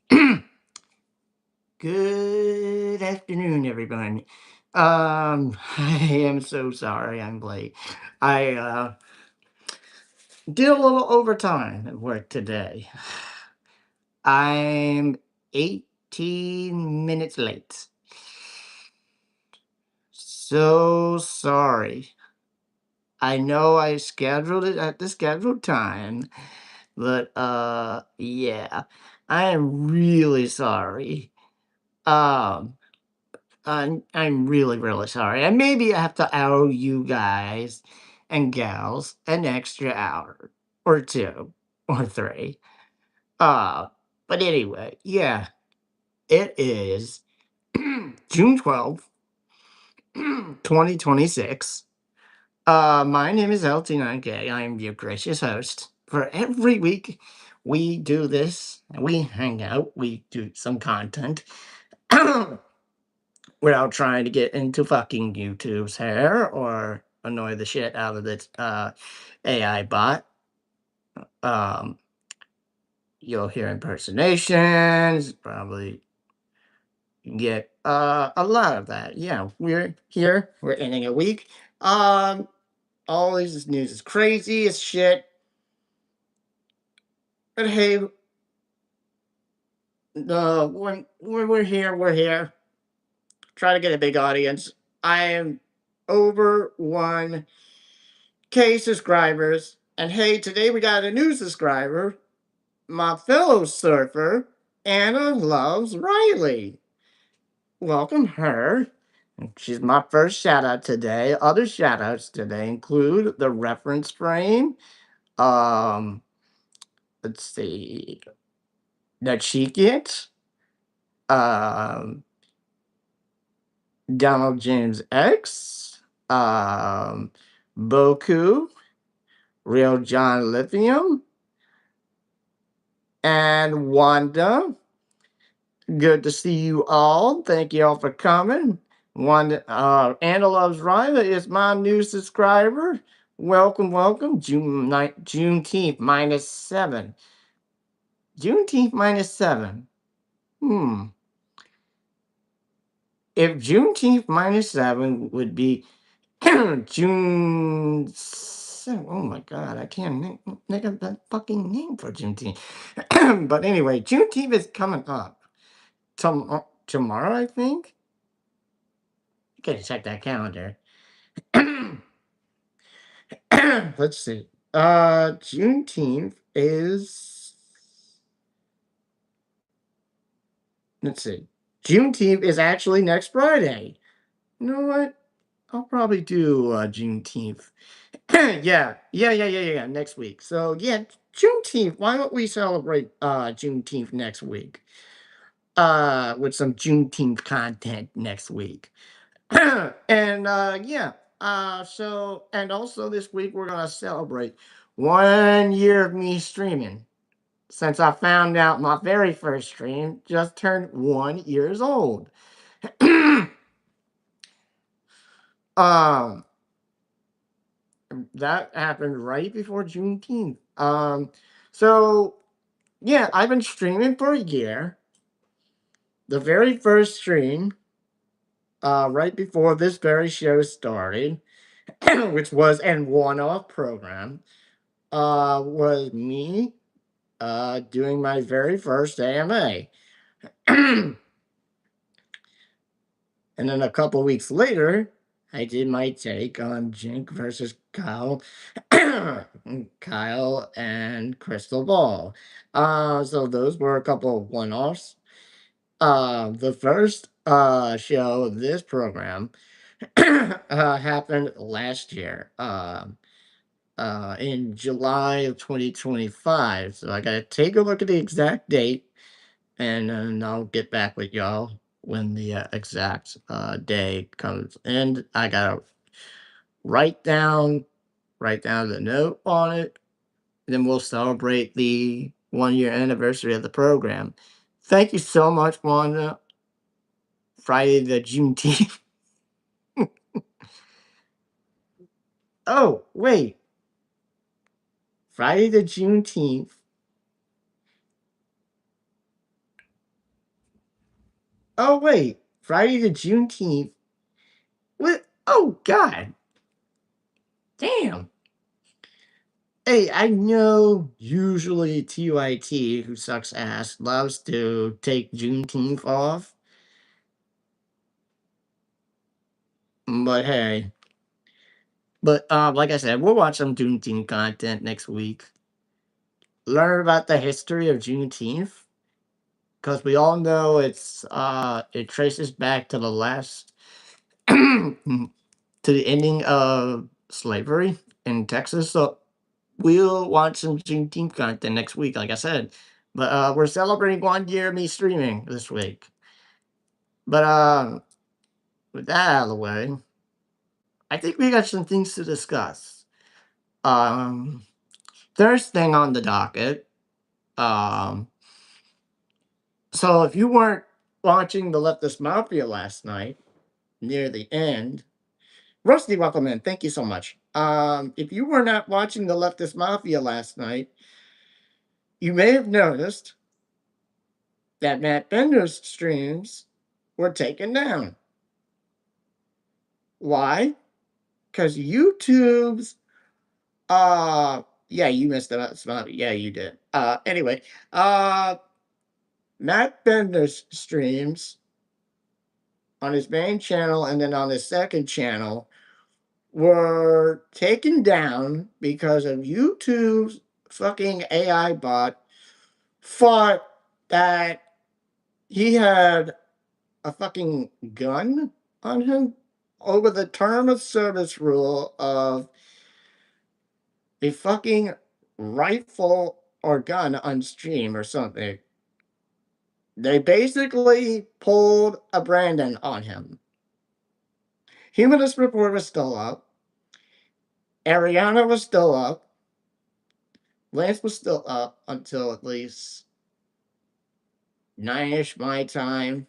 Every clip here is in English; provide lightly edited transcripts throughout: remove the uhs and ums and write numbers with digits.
Good afternoon, everyone. I am so sorry I'm late. I did a little overtime at work today. I'm 18 minutes late. So sorry. I know I scheduled it at the scheduled time, but yeah, I am really sorry. Um I'm really, really sorry. And maybe I have to owe you guys and gals an extra hour or two or three. Uh, but anyway, yeah, it is June 12th, 2026. My name is LT9K. I am your gracious host. For every week, we do this, we hang out, we do some content. Without trying to get into fucking YouTube's hair or annoy the shit out of this AI bot. Um, you'll hear impersonations, probably get a lot of that. Yeah, we're here, we're ending a week. Um, all this news is crazy as shit. But hey, when we're here, we're here. Try to get a big audience. I am over 1K subscribers. And hey, today we got a new subscriber, my fellow surfer, Anna Loves Riley. Welcome her. She's my first shout out today. Other shout outs today include the reference frame. Um, let's see, the Cheek um, Donald James X, um, Boku, Real John Lithium, and Wanda. Good to see you all. Thank you all for coming. Anna Loves Riley is my new subscriber. Welcome, welcome. Juneteenth -7. Juneteenth -7. Hmm. If Juneteenth -7 would be June 7, oh my God, I can't think of that fucking name for Juneteenth. But anyway, Juneteenth is coming up tomorrow, I think. Gotta check that calendar. Let's see. Juneteenth is. Let's see. Juneteenth is actually next Friday. You know what? I'll probably do Juneteenth. Yeah. Next week. So yeah, Juneteenth. Why don't we celebrate Juneteenth next week? With some Juneteenth content next week. And yeah. So and also this week we're gonna celebrate 1 year of me streaming. Since I found out my very first stream just turned 1 years old. um that happened right before Juneteenth. So yeah, I've been streaming for a year. The very first stream, right before this very show started, which was an one-off program, was me doing my very first AMA. And then a couple weeks later, I did my take on Jink versus Kyle, Kyle and Crystal Ball. So those were a couple of one-offs. The first show of this program happened last year, in July of 2025. So I gotta take a look at the exact date, and then I'll get back with y'all when the exact day comes. And I gotta write down write down the note on it. Then we'll celebrate the 1 year anniversary of the program. Thank you so much, Wanda. Friday the Juneteenth. Oh, wait. Friday the Juneteenth Oh wait, Friday the Juneteenth. What? Oh God, damn. Hey, I know usually TYT, who sucks ass, loves to take Juneteenth off, but hey. But like I said, we'll watch some Juneteenth content next week. Learn about the history of Juneteenth, because we all know it traces back to the last to the ending of slavery in Texas. So we'll watch some Juneteenth content next week, like I said. But we're celebrating 1 year of me streaming this week. But with that out of the way, I think we got some things to discuss. Um, First thing on the docket. Um, so if you weren't watching the Leftist Mafia last night near the end, Rusty, welcome in. Thank you so much. If you were not watching the Leftist Mafia last night, you may have noticed that Matt Bender's streams were taken down. Why? Because YouTube's yeah, you missed it. Yeah, you did. Anyway, uh Matt Bender's streams on his main channel and then on his second channel were taken down because of YouTube's fucking AI bot thought that he had a fucking gun on him over the term of service rule of a fucking rifle or gun on stream or something. They basically pulled a Brandon on him. Humanist Report was still up. Ariana was still up. Lance was still up until at least 9-ish my time,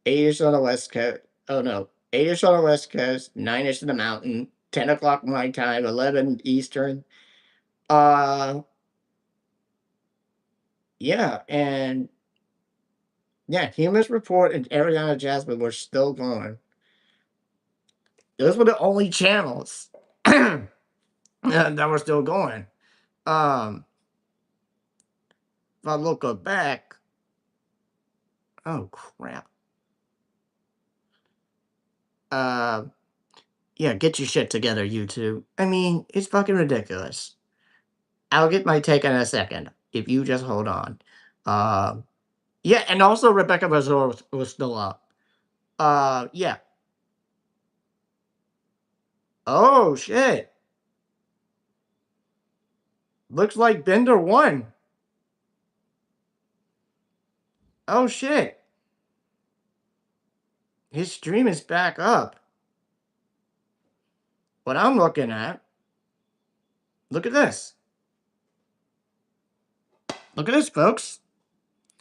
8-ish on the West Coast. Oh no, 8-ish on the West Coast, 9-ish in the mountain, 10 o'clock my time, 11 Eastern. Uh, yeah, and yeah, Humanist Report and Ariana Jasmine were still going. Those were the only channels that were still going. Um, if I look back, oh crap. Uh, yeah, get your shit together, YouTube. I mean, it's fucking ridiculous. I'll get my take in a second if you just hold on. Um, yeah, and also Rebecca Bazor was still up. Yeah. Oh shit. Looks like Bender won. Oh shit. His stream is back up. What I'm looking at. Look at this. Look at this, folks.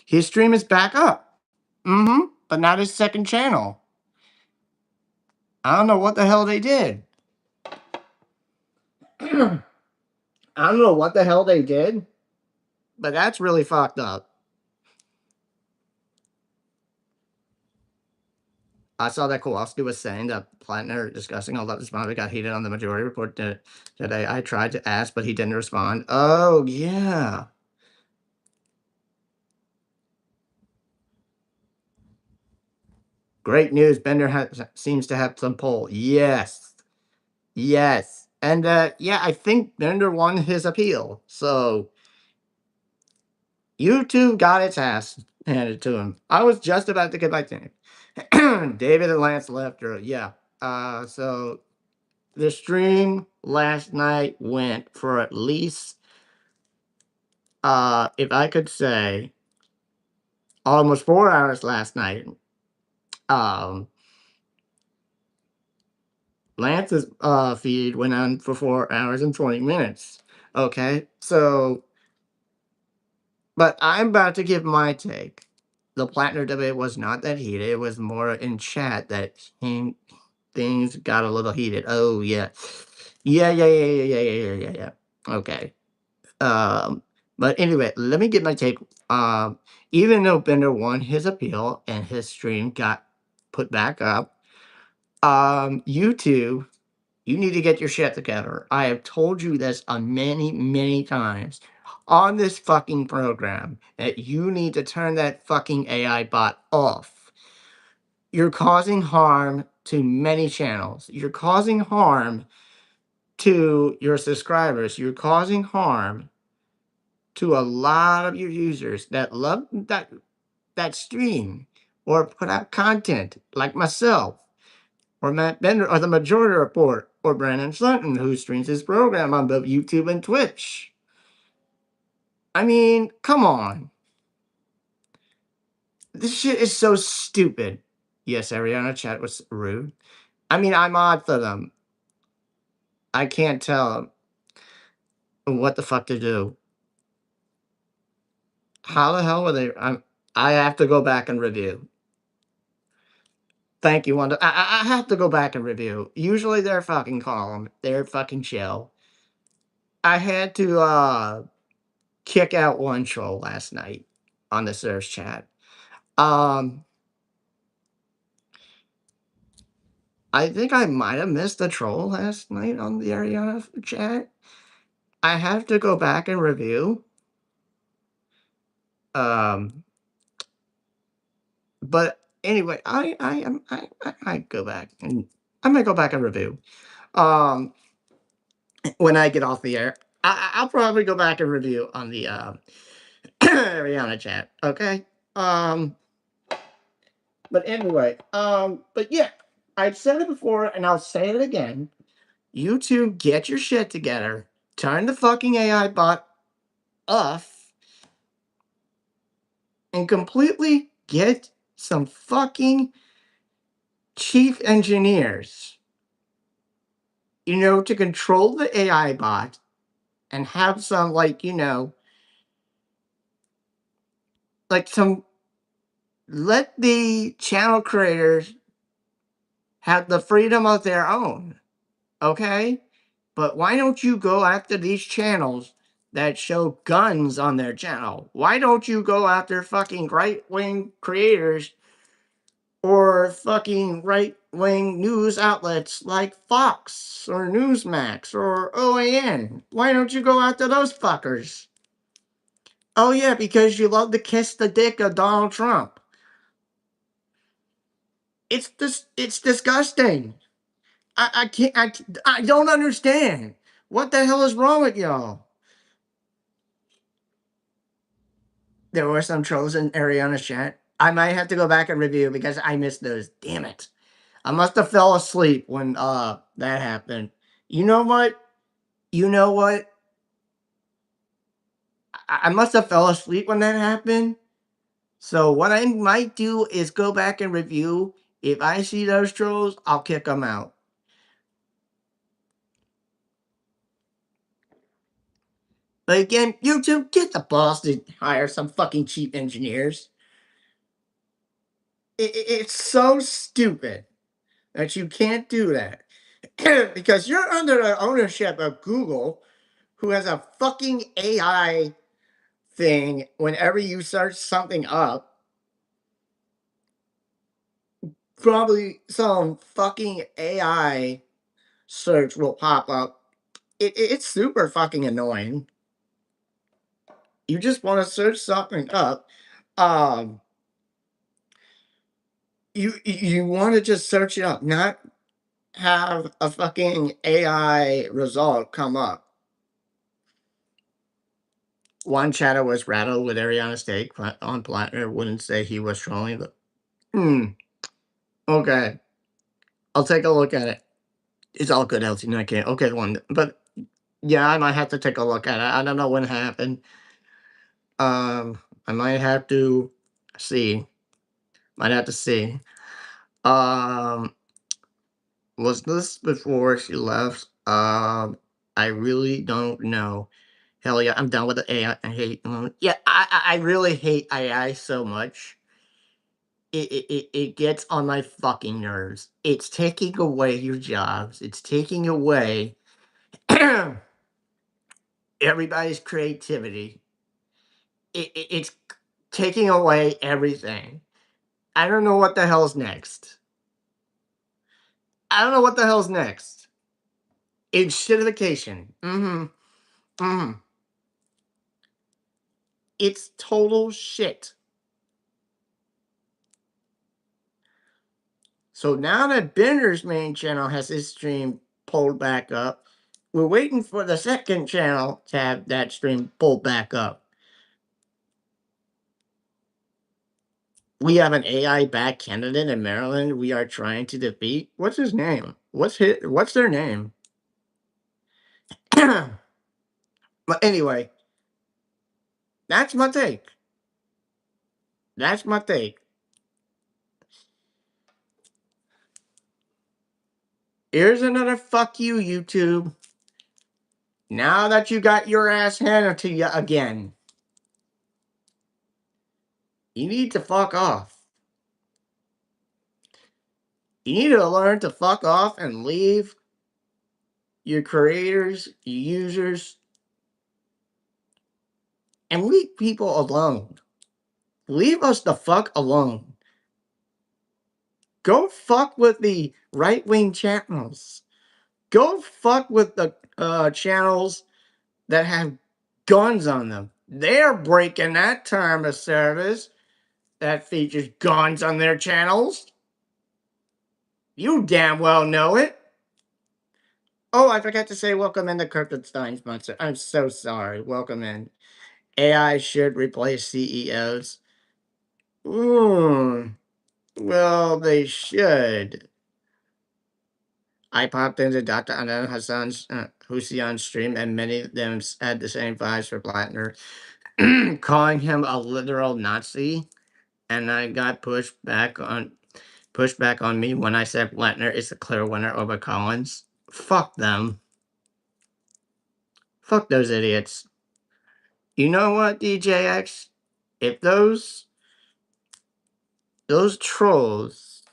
His stream is back up. Mm-hmm. But not his second channel. I don't know what the hell they did. I don't know what the hell they did, but that's really fucked up. I saw that Kowalski was saying that Plattner discussing all that this Bobby got heated on the majority report today. I tried to ask, but he didn't respond. Oh, yeah. Great news. Bender seems to have some pull. Yes. Yes. And yeah, I think Bender won his appeal. So YouTube got its ass handed to him. I was just about to get back to him. David and Lance left early. Yeah. So the stream last night went for at least, if I could say, almost 4 hours last night. Um, Lance's feed went on for 4 hours and 20 minutes. Okay, so, but I'm about to give my take. The Plattner debate was not that heated. It was more in chat that things got a little heated. Oh, yeah. Yeah. Okay. Um, But anyway, let me get my take. Even though Bender won his appeal and his stream got put back up, YouTube, you need to get your shit together. I have told you this many, many times on this fucking program that you need to turn that fucking AI bot off. You're causing harm to many channels. You're causing harm to your subscribers. You're causing harm to a lot of your users that love that stream or put out content like myself or Matt Bender or the Majority Report or Brandon Sutton, who streams his program on both YouTube and Twitch. I mean, come on. This shit is so stupid. Yes, Ariana chat was rude. I mean, I'm odd for them. I can't tell them what the fuck to do. How the hell were they? I have to go back and review. Thank you, Wanda. I have to go back and review. Usually they're fucking calm. They're fucking chill. I had to kick out one troll last night on the search chat. I think I might have missed a troll last night on the Ariana chat. I have to go back and review. Um, but anyway, I go back and I'm gonna go back and review. Um, when I get off the air, I'll probably go back and review on the Ariana chat. Okay. Um, but anyway, but yeah, I've said it before and I'll say it again. You two get your shit together. Turn the fucking AI bot off and completely get some fucking chief engineers, to control the AI bot and have some, like some, let the channel creators have the freedom of their own, okay? But why don't you go after these channels that show guns on their channel? Why don't you go after fucking right-wing creators or fucking right-wing news outlets like Fox or Newsmax or OAN? Why don't you go after those fuckers? Oh yeah, because you love to kiss the dick of Donald Trump. It's disgusting. I can't, I don't understand. What the hell is wrong with y'all? There were some trolls in Ariana's chat. I might have to go back and review because I missed those. Damn it. I must have fell asleep when that happened. You know what? You know what? I must have fell asleep when that happened. So what I might do is go back and review. If I see those trolls, I'll kick them out. But again, YouTube, get the balls to hire some fucking cheap engineers. It's so stupid that you can't do that. Because you're under the ownership of Google, who has a fucking AI thing whenever you search something up. Probably some fucking AI search will pop up. It's super fucking annoying. You just want to search something up. Um, you want to just search it up, not have a fucking AI result come up. One chatter was rattled with Ariana Steak on Platinum. Wouldn't say he was trolling, but okay. I'll take a look at it. It's all good, LT9K. Okay, one. But yeah, I might have to take a look at it. I don't know when it happened. I might have to see. Might have to see. Um, was this before she left? I really don't know. Hell yeah, I'm done with the AI. I hate. Yeah, I really hate AI so much. It gets on my fucking nerves. It's taking away your jobs. It's taking away everybody's creativity. it's taking away everything. I don't know what the hell's next. I don't know what the hell's next. It's shitification. It's total shit. So now that Bender's main channel has his stream pulled back up, we're waiting for the second channel to have that stream pulled back up. We have an AI-backed candidate in Maryland we are trying to defeat. What's his name? What's their name? But anyway, that's my take. That's my take. Here's another fuck you, YouTube. Now that you got your ass handed to you again, you need to fuck off. You need to learn to fuck off and leave your creators, your users, and leave people alone. Leave us the fuck alone. Go fuck with the right-wing channels. Go fuck with the channels that have guns on them. They're breaking that term of service that features guns on their channels. You damn well know it. Oh, I forgot to say welcome in the Kryptonstein sponsor. I'm so sorry. Welcome in. AI should replace CEOs. Well, they should. I popped into Dr. Anand Hassan's Hussein's stream, and many of them had the same vibes for Blattner, calling him a literal Nazi. And I got pushed back on me when I said Blattner is the clear winner over Collins. Fuck them. Fuck those idiots. You know what, DJX? If those trolls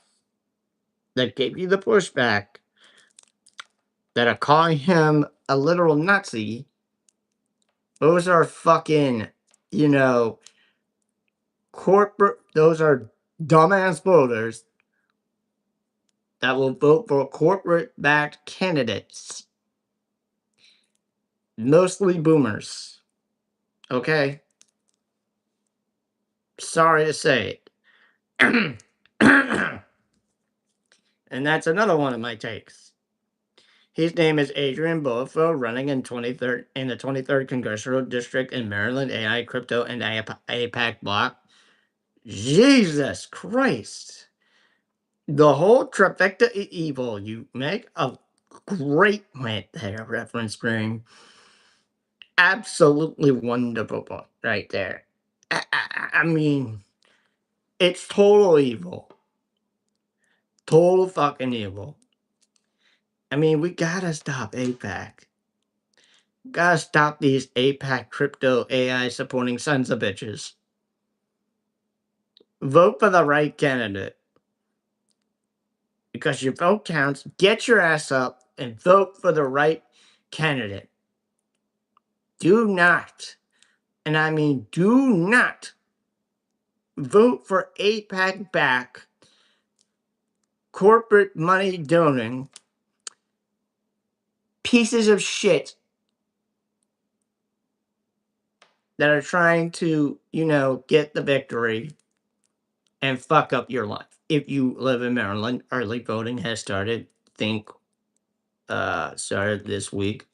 that gave you the pushback that are calling him a literal Nazi, those are fucking, those are dumbass voters that will vote for corporate-backed candidates. Mostly boomers. Okay? Sorry to say it. And that's another one of my takes. His name is Adrian Boafo, running in the 23rd Congressional District in Maryland, AI, crypto, and APAC block. Jesus Christ. The whole trifecta of evil. You make a great point there, reference Spring. Absolutely wonderful point right there. I mean, it's total evil. Total fucking evil. I mean, we gotta stop APAC. Gotta stop these APAC crypto AI supporting sons of bitches. Vote for the right candidate. Because your vote counts. Get your ass up and vote for the right candidate. Do not, and I mean do not, vote for APAC back corporate money donating pieces of shit that are trying to, get the victory and fuck up your life. If you live in Maryland, early voting has started. Started this week.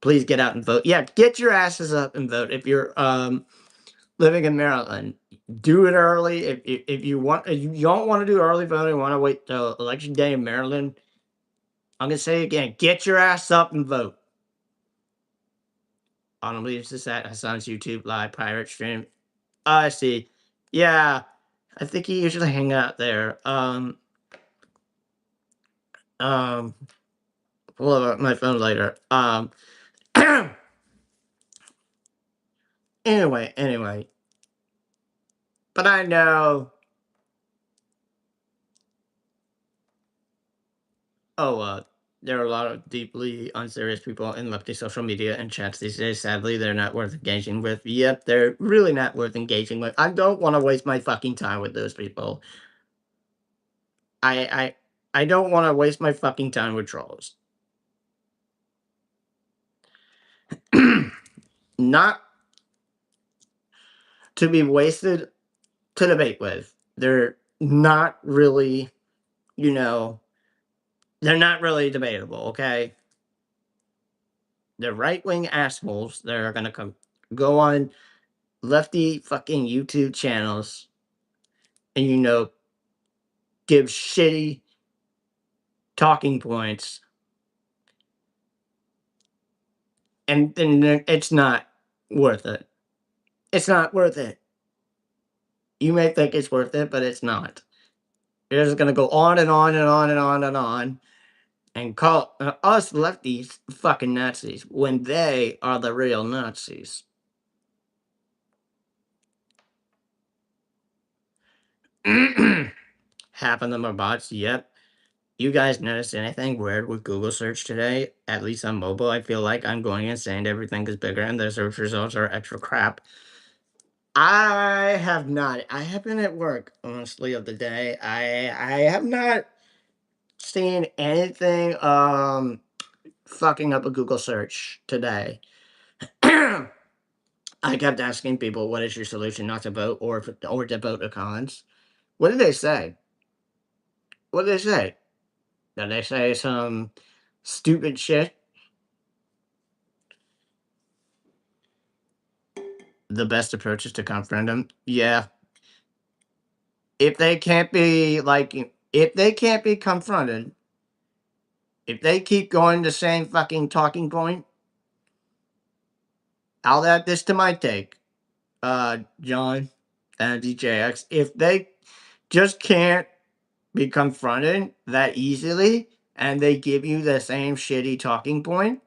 Please get out and vote. Yeah, get your asses up and vote. If you're living in Maryland, do it early. If you don't want to do early voting, want to wait till election day in Maryland, I'm gonna say again, get your ass up and vote. Autumn leaves this at Hassan's YouTube live pirate stream. I see. Yeah, I think he usually hang out there. Pull up my phone later. Anyway. But I know. Oh, There are a lot of deeply unserious people in lefty social media and chats these days. Sadly, they're not worth engaging with. Yep, they're really not worth engaging with. I don't want to waste my fucking time with those people. I I don't want to waste my fucking time with trolls. Not to be wasted to debate with. They're not really, you know, they're not really debatable, okay? They're right-wing assholes that are gonna go on lefty fucking YouTube channels and, give shitty talking points, and then it's not worth it. It's not worth it. You may think it's worth it, but it's not. They're just gonna go on and on and on and on and on and call us lefties fucking Nazis when they are the real Nazis. Half of them are bots. Yep. You guys notice anything weird with Google search today? At least on mobile, I feel like I'm going insane. Everything is bigger and the search results are extra crap. I have not. I have been at work mostly of the day. I have not seen anything fucking up a Google search today. I kept asking people, "What is your solution not to vote or to vote a cons?" What did they say? What did they say? Did they say some stupid shit? The best approach is to confront them. Yeah, if they can't be if they can't be confronted, if they keep going the same fucking talking point, I'll add this to my take, John and DJX. If they just can't be confronted that easily and they give you the same shitty talking point,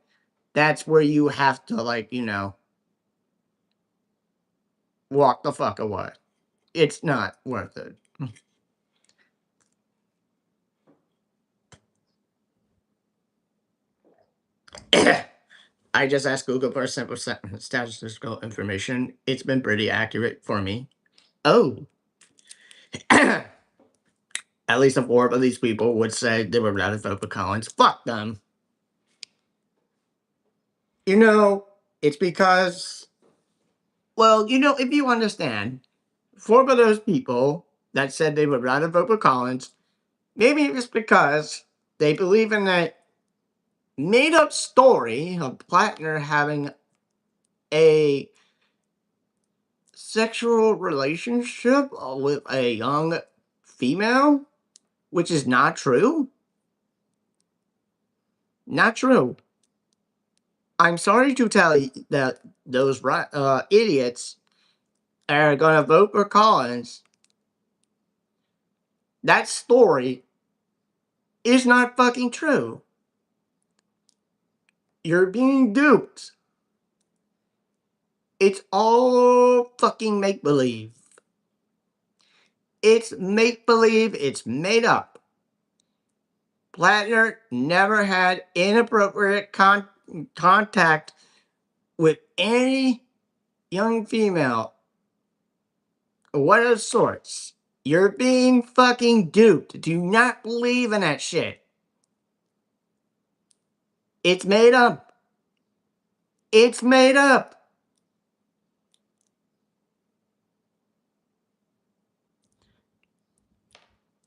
that's where you have to, walk the fuck away. It's not worth it. I just asked Google for a simple statistical information. It's been pretty accurate for me. Oh, at least a fourth of these people would say they would rather vote for Collins. Fuck them. It's because, well, if you understand, four of those people that said they would rather vote for Collins, maybe it's because they believe in that made up story of Plattner having a sexual relationship with a young female, which is not true. Not true. I'm sorry to tell you that those idiots are going to vote for Collins. That story is not fucking true. You're being duped. It's all fucking make believe. It's make believe. It's made up. Plattner never had inappropriate contact with any young female, what of sorts. You're being fucking duped. Do not believe in that shit. It's made up. It's made up.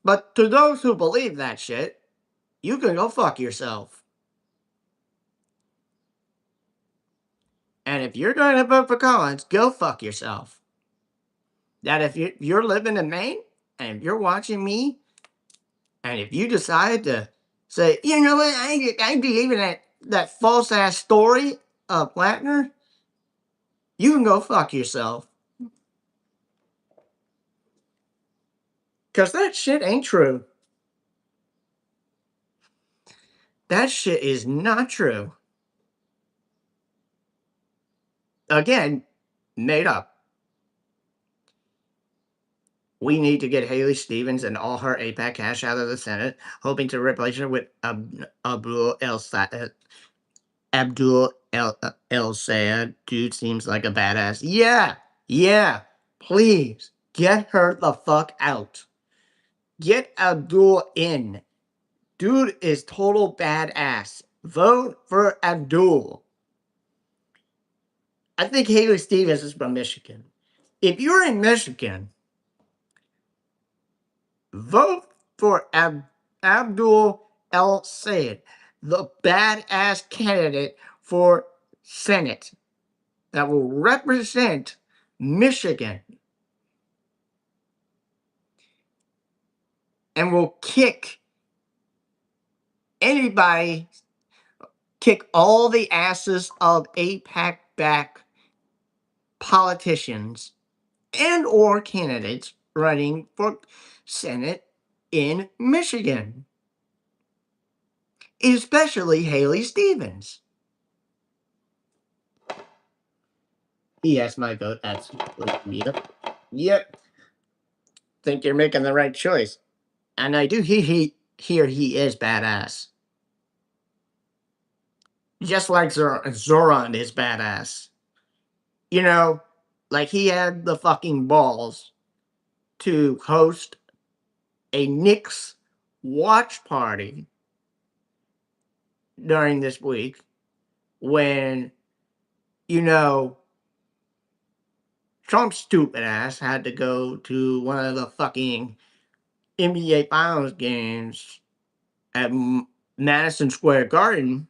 But to those who believe that shit, you can go fuck yourself. And if you're going to vote for Collins, go fuck yourself. That if you're living in Maine and if you're watching me, and if you decide to say, you know what, I believe in that false ass story of Plattner, you can go fuck yourself. Because that shit ain't true. That shit is not true. Again, made up. We need to get Haley Stevens and all her APAC cash out of the Senate, hoping to replace her with Abdul El Sayed. Dude seems like a badass. Yeah, yeah. Please get her the fuck out. Get Abdul in. Dude is total badass. Vote for Abdul. I think Haley Stevens is from Michigan. If you're in Michigan, vote for Abdul El Sayed, the badass candidate for Senate that will represent Michigan and will anybody, kick all the asses of APAC back politicians and or candidates running for Senate in Michigan, especially Haley Stevens. He has my vote. Absolutely. Yep. Think you're making the right choice. And I do hear he is badass. Just like Zoran is badass. You know, like he had the fucking balls to host a Knicks watch party during this week when, you know, Trump's stupid ass had to go to one of the fucking NBA Finals games at Madison Square Garden.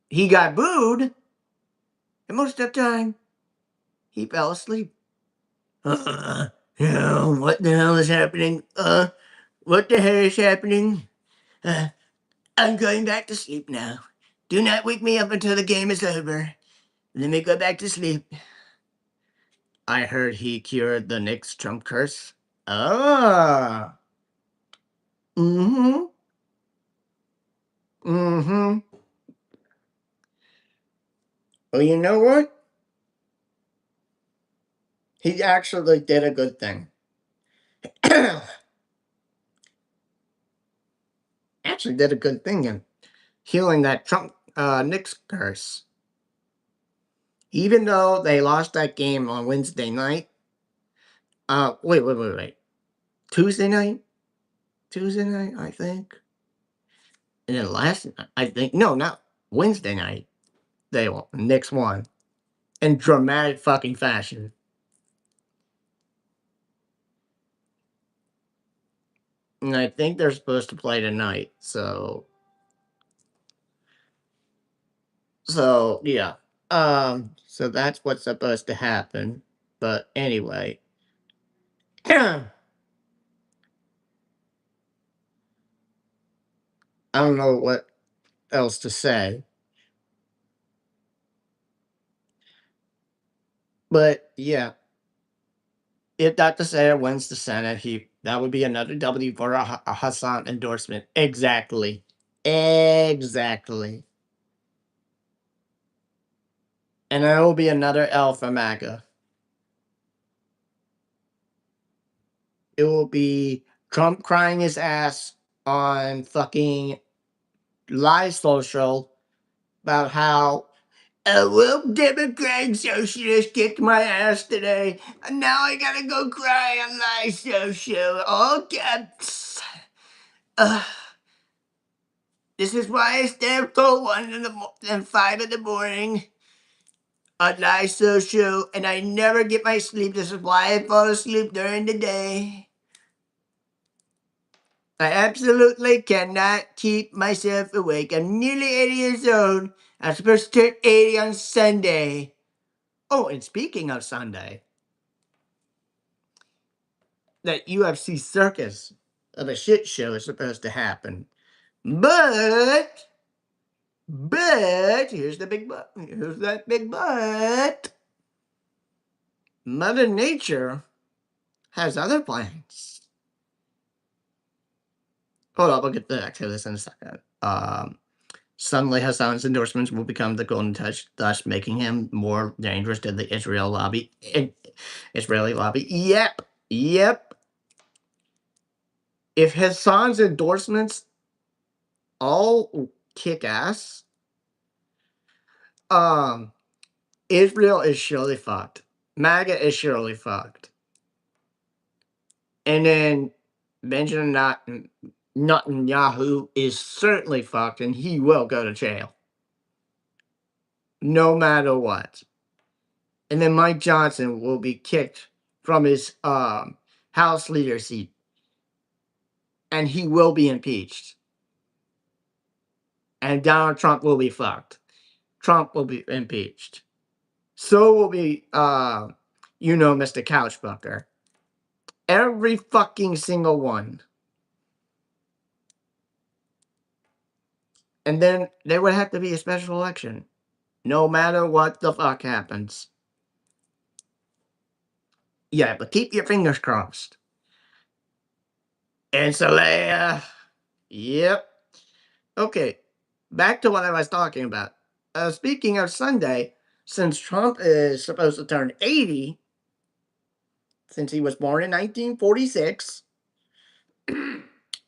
He got booed, and most of the time, he fell asleep. What the hell is happening? What the hell is happening? I'm going back to sleep now. Do not wake me up until the game is over. Let me go back to sleep. I heard he cured the Knicks Trump curse. Ah. Mm-hmm. Mm-hmm. Well, you know what? He actually did a good thing. Actually did a good thing in healing that Trump Knicks curse. Even though they lost that game on Wednesday night. Wait. Tuesday night? Tuesday night, I think. And then last, I think, no, not Wednesday night. Knicks won in dramatic fucking fashion. And I think they're supposed to play tonight. So yeah. So that's what's supposed to happen. But anyway, I don't know what else to say. But yeah, if Dr. Sayre wins the Senate, that would be another W for a Hassan endorsement. Exactly. Exactly. And there will be another L for MAGA. It will be Trump crying his ass on fucking live social about how a little Democrat and socialist kicked my ass today, and now I gotta go cry on live social. All caps. This is why I stay up till 5 in the morning on live social, and I never get my sleep. This is why I fall asleep during the day. I absolutely cannot keep myself awake. I'm nearly 80 years old. I'm supposed to turn 80 on Sunday. Oh, and speaking of Sunday, that UFC circus of a shit show is supposed to happen. But, here's the big but. Here's that big but. Mother Nature has other plans. Hold up, I'll get back to this in a second. Suddenly Hassan's endorsements will become the golden touch, thus making him more dangerous to the Israeli lobby. Yep. Yep. If Hassan's endorsements all kick ass, um, Israel is surely fucked. MAGA is surely fucked. And then Benjamin Netanyahu is certainly fucked, and he will go to jail. No matter what. And then Mike Johnson will be kicked from his House leader seat, and he will be impeached. And Donald Trump will be fucked. Trump will be impeached. So will be, Mr. Couchbucker. Every fucking single one. And then there would have to be a special election, no matter what the fuck happens. Yeah, but keep your fingers crossed. And Celea. Yep. Okay, back to what I was talking about. Speaking of Sunday, since Trump is supposed to turn 80, since he was born in 1946,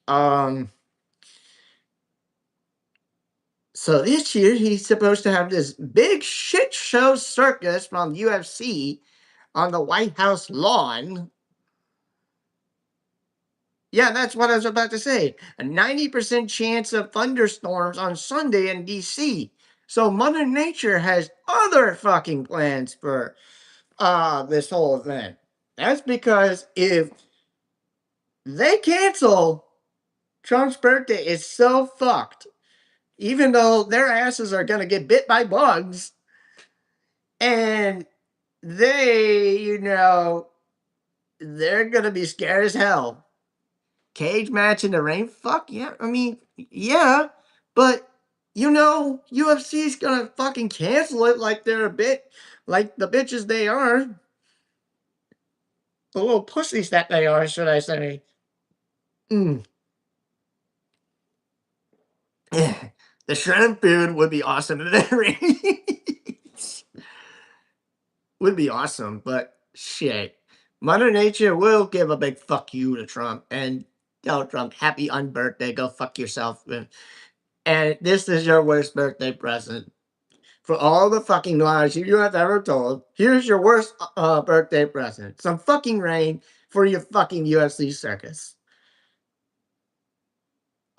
um, so this year he's supposed to have this big shit show circus from UFC on the White House lawn. Yeah, that's what I was about to say. A 90% chance of thunderstorms on Sunday in DC. So Mother Nature has other fucking plans for this whole event. That's because if they cancel, Trump's birthday is so fucked. Even though their asses are gonna get bit by bugs, and they, they're gonna be scared as hell. Cage match in the rain? Fuck yeah. I mean, yeah, but UFC's gonna fucking cancel it like they're a bit like the bitches they are. The little pussies that they are, should I say. Mm. The shrimp food would be awesome in that race. Would be awesome, but shit. Mother Nature will give a big fuck you to Trump and tell Trump, happy unbirthday, go fuck yourself. And this is your worst birthday present. For all the fucking lies you have ever told, here's your worst birthday present. Some fucking rain for your fucking UFC circus.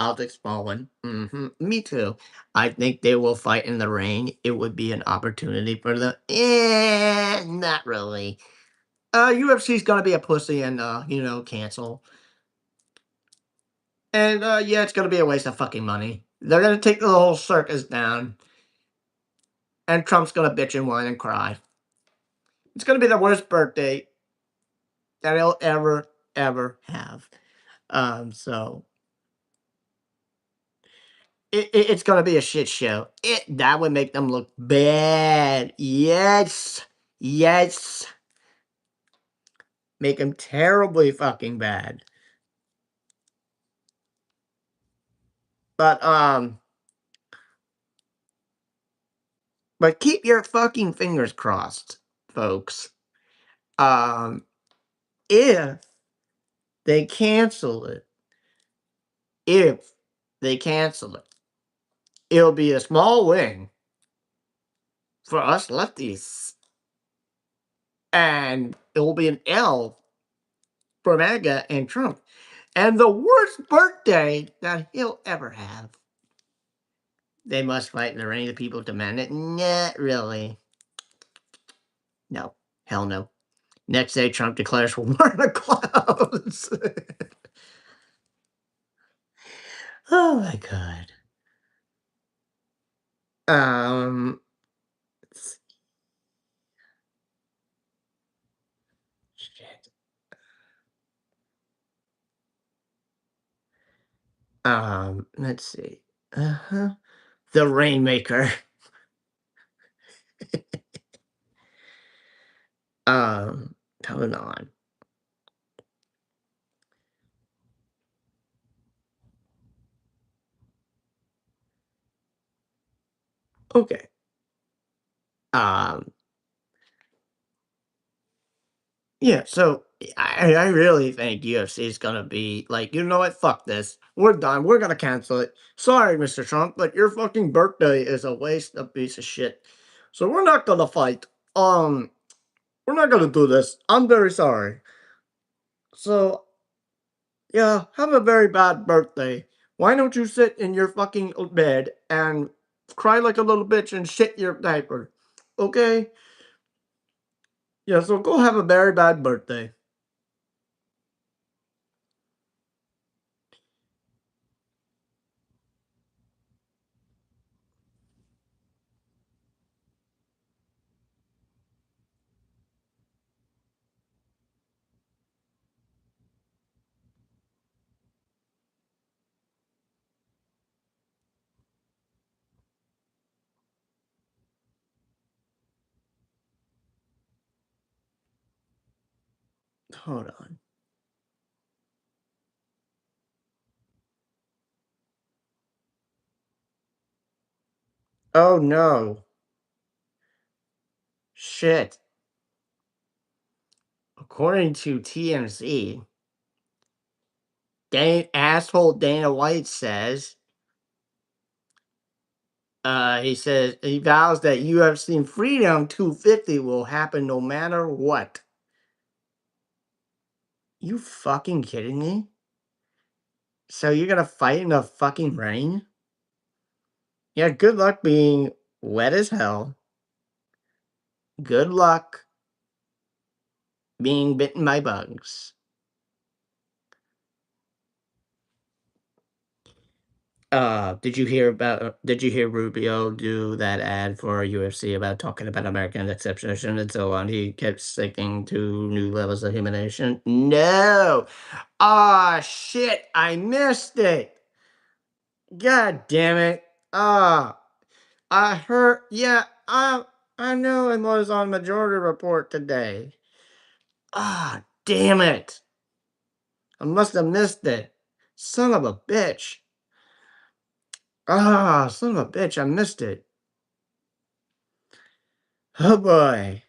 I'll take small one. Me too. I think they will fight in the rain. It would be an opportunity for them. Not really. UFC's gonna be a pussy and cancel. And yeah, it's gonna be a waste of fucking money. They're gonna take the whole circus down, and Trump's gonna bitch and whine and cry. It's gonna be the worst birthday that he'll ever have. So it's gonna be a shit show. That would make them look bad. Yes, yes, make them terribly fucking bad. But keep your fucking fingers crossed, folks. Um, if they cancel it, if they cancel it, it'll be a small win for us lefties, and it will be an L for MAGA and Trump. And the worst birthday that he'll ever have. They must fight in the rain. The people demand it. Not really. No. Hell no. Next day, Trump declares war on the clouds. Oh my god. Um. Shit. Let's see. Uh-huh. The Rainmaker. Um. Hold on. Okay. Um. Yeah. So I really think UFC is gonna be like, you know what? Fuck this. We're done. We're gonna cancel it. Sorry, Mr. Trump, but your fucking birthday is a waste of piece of shit. So we're not gonna fight. We're not gonna do this. I'm very sorry. So yeah, have a very bad birthday. Why don't you sit in your fucking bed and cry like a little bitch and shit your diaper? Okay? Yeah, so go have a very bad birthday. Hold on. Oh no. Shit. According to TMZ, asshole Dana White says, he says he vows that UFC Freedom 250 will happen no matter what. You fucking kidding me? So you're gonna fight in the fucking rain? Yeah, good luck being wet as hell. Good luck being bitten by bugs. Did you hear Rubio do that ad for UFC about talking about American exception and so on? He kept sticking to new levels of humiliation. No! Ah, shit, I missed it. God damn it. Ah, I heard, yeah, I know it was on Majority Report today. Ah, damn it. I must have missed it. Son of a bitch. Ah, son of a bitch, I missed it. Oh boy.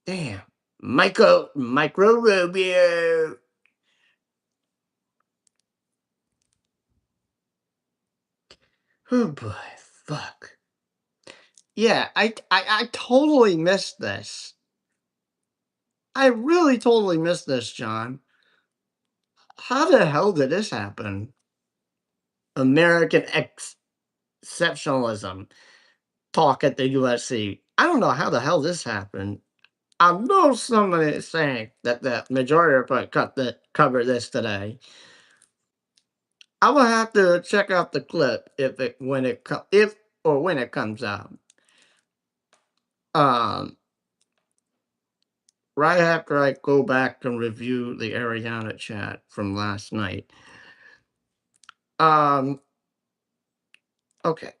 Damn. Micro Rubio. Oh boy, fuck. Yeah, I totally missed this. I really totally missed this, John. How the hell did this happen? American exceptionalism talk at the USC. I don't know how the hell this happened. I know somebody is saying that the majority report covered this today. I will have to check out the clip if or when it comes out. Um, right after I go back and review the Ariana chat from last night. Um, okay.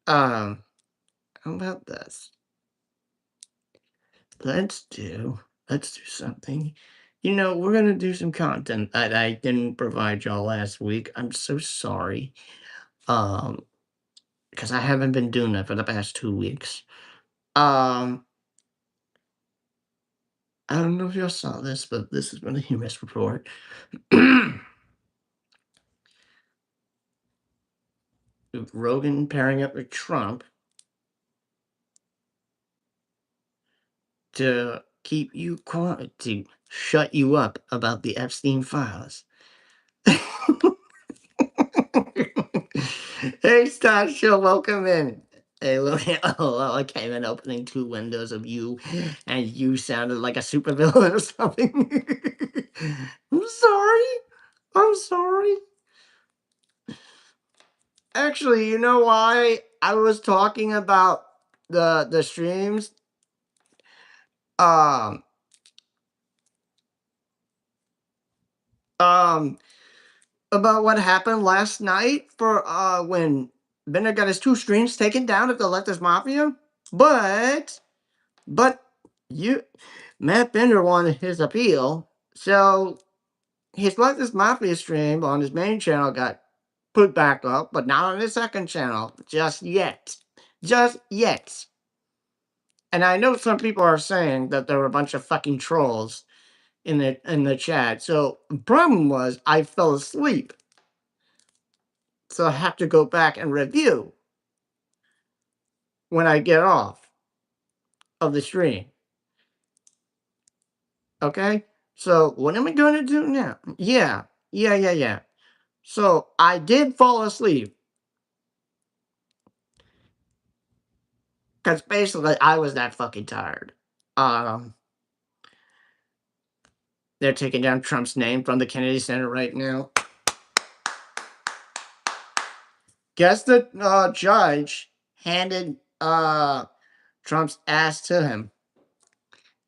Um, how about this? Let's do let's do something. You know, we're gonna do some content that I didn't provide y'all last week. I'm so sorry. Um, because I haven't been doing that for the past 2 weeks. Um, I don't know if y'all saw this, but this has been a humorous report. Rogan pairing up with Trump to keep you quiet, to shut you up about the Epstein files. Hey, Stasha, welcome in. Hey, look, oh, I came in opening two windows of you, and you sounded like a supervillain or something. I'm sorry. I'm sorry. Actually, you know why I was talking about the streams? Um, um, about what happened last night for when Bennett got his two streams taken down at the leftist mafia. But but you Matt Bender won his appeal, so his leftist mafia stream on his main channel got put back up, but not on the second channel. Just yet. Just yet. And I know some people are saying that there were a bunch of fucking trolls in the chat. So the problem was I fell asleep. So I have to go back and review when I get off of the stream. Okay? So what am I gonna do now? Yeah. So I did fall asleep. Because basically I was that fucking tired. Um they're taking down Trump's name from the Kennedy Center right now. Guess the judge handed Trump's ass to him.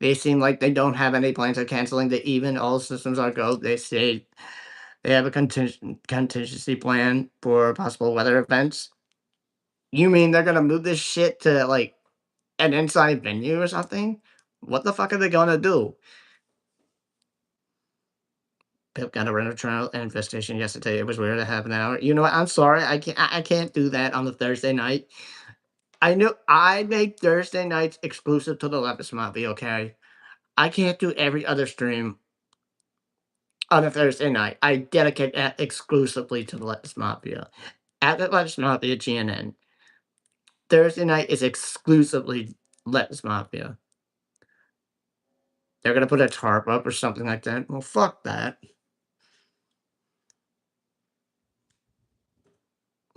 They seem like they don't have any plans of canceling the even. All systems are go. They say they have a contingency plan for possible weather events. You mean they're gonna move this shit to like an inside venue or something? What the fuck are they gonna do? Pip got a renter trial and infestation yesterday. It was weird to have an hour. You know what? I'm sorry. I can't do that on the Thursday night. I know I make Thursday nights exclusive to the Leftist Mafia, okay? I can't do every other stream on a Thursday night. I dedicate that exclusively to the Leftist Mafia. At the Leftist Mafia GNN, Thursday night is exclusively Leftist Mafia. They're gonna put a tarp up or something like that. Well, fuck that.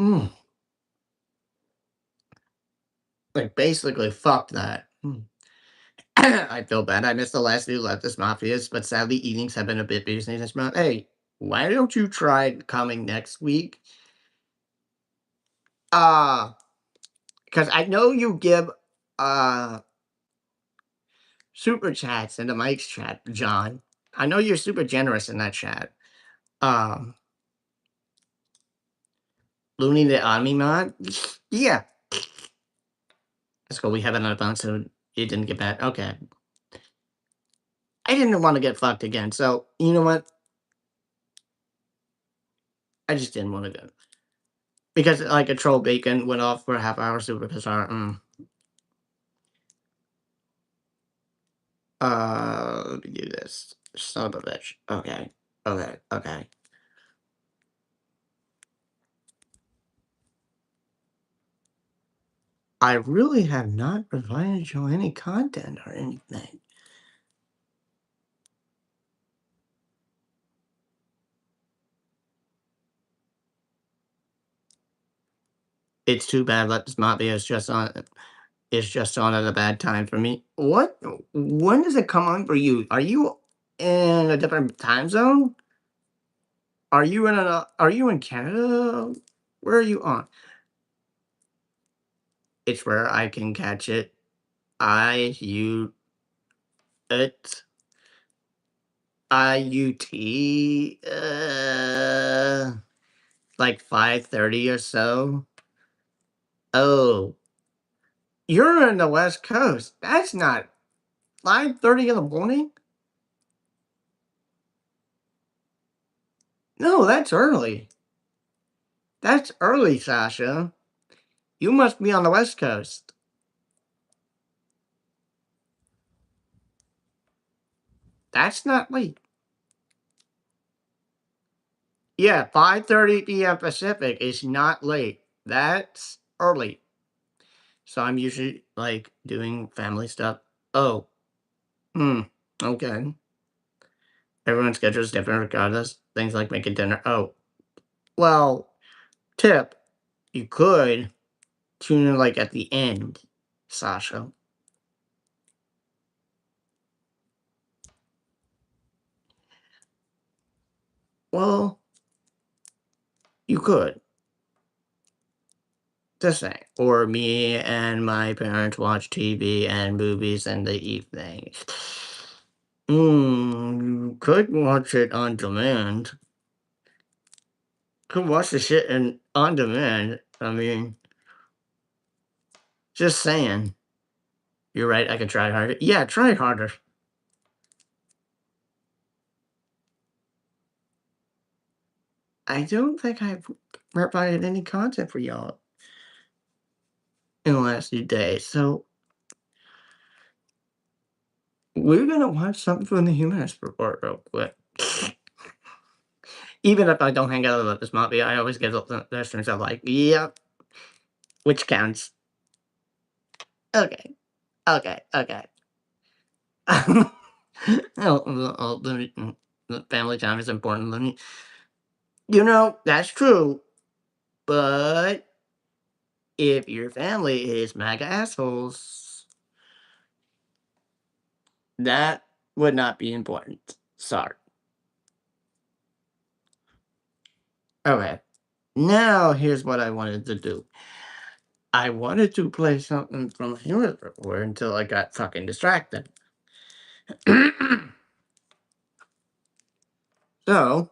Mm. Like, basically, fuck that. Mm. I feel bad. I missed the last few Leftist Mafias, but sadly, evenings have been a bit busy this month. Hey, why don't you try coming next week? Because I know you give uh super chats into Mike's chat, John. I know you're super generous in that chat. Um, Looney the Omni mod? Yeah. Let's go. We have another phone, so it didn't get bad. Okay. I didn't want to get fucked again, so you know what? I just didn't want to go. Because like a troll bacon went off for a half hour super bizarre. Let me do this. Son of a bitch. Okay. I really have not provided you any content or anything. It's too bad Let This Mafia is just on at a bad time for me. What? When does it come on for you? Are you in a different time zone? Are you in Canada? Where are you on? It's where I can catch it. It IUT like 5:30 or so. Oh, you're in the West Coast. That's not 5:30 in the morning? No, that's early. That's early, Sasha. You must be on the West Coast. That's not late. Yeah, 5:30 PM Pacific is not late. That's early. So I'm usually like doing family stuff. Oh, hmm. Okay. Everyone's schedule is different regardless. Things like making dinner. Oh, well, tip. You could tune in like at the end, Sasha. Well, you could. Just saying. Or me and my parents watch TV and movies in the evening. You could watch it on demand. Could watch the shit on demand. I mean, just saying. You're right, I could try harder. Yeah, try harder. I don't think I've provided any content for y'all in the last few days. So we're gonna watch something from the Humanist Report real quick. Even if I don't hang out about this movie, I always get the listeners are like, "Yep," which counts. Okay, okay. The family time is important. That's true. But if your family is MAGA assholes, that would not be important. Sorry. Okay. Now here's what I wanted to do. I wanted to play something from Human Report until I got fucking distracted. So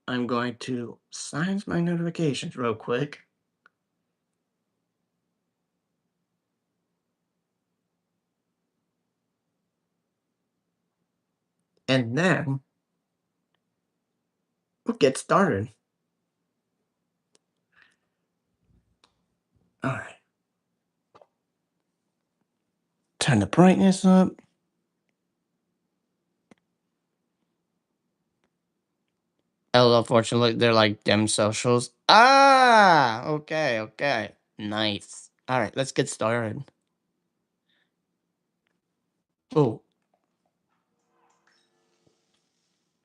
I'm going to silence my notifications real quick. And then we'll get started. All right. Turn the brightness up. Oh, unfortunately, they're like dim socials. Ah, okay. Nice. All right, let's get started. Oh,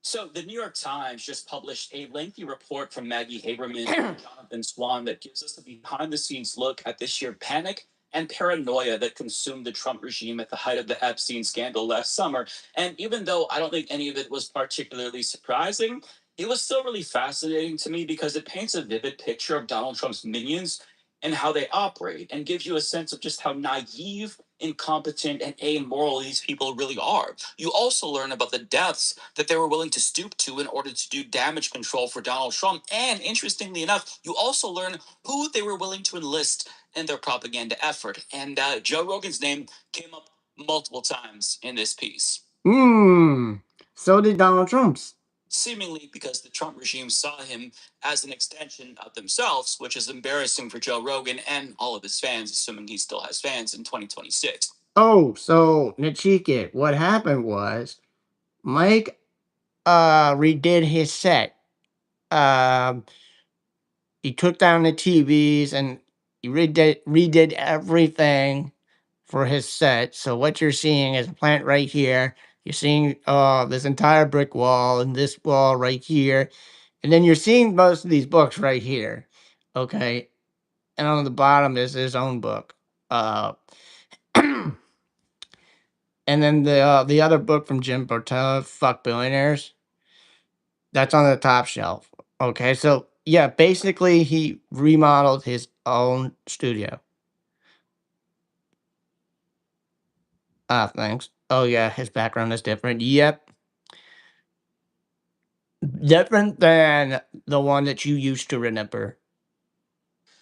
So, the New York Times just published a lengthy report from Maggie Haberman and Jonathan Swan that gives us a behind the scenes look at the sheer panic and paranoia that consumed the Trump regime at the height of the Epstein scandal last summer. And even though I don't think any of it was particularly surprising, it was still really fascinating to me because it paints a vivid picture of Donald Trump's minions and how they operate and gives you a sense of just how naive, incompetent, and amoral these people really are. You also learn about the depths that they were willing to stoop to in order to do damage control for Donald Trump. And interestingly enough, you also learn who they were willing to enlist in their propaganda effort. And Joe Rogan's name came up multiple times in this piece. So did Donald Trump's. Seemingly because the Trump regime saw him as an extension of themselves, which is embarrassing for Joe Rogan and all of his fans, assuming he still has fans in 2026. Oh, so Nachike, what happened was Mike redid his set. Um he took down the TVs and he redid everything for his set. So what you're seeing is a plant right here. You're seeing this entire brick wall and this wall right here. And then you're seeing most of these books right here. Okay. And on the bottom is his own book. Uh and then the other book from Jim Bartella, Fuck Billionaires, that's on the top shelf. Okay, so yeah, basically he remodeled his own studio. Ah, thanks. Oh yeah, his background is different. Yep. Different than the one that you used to remember.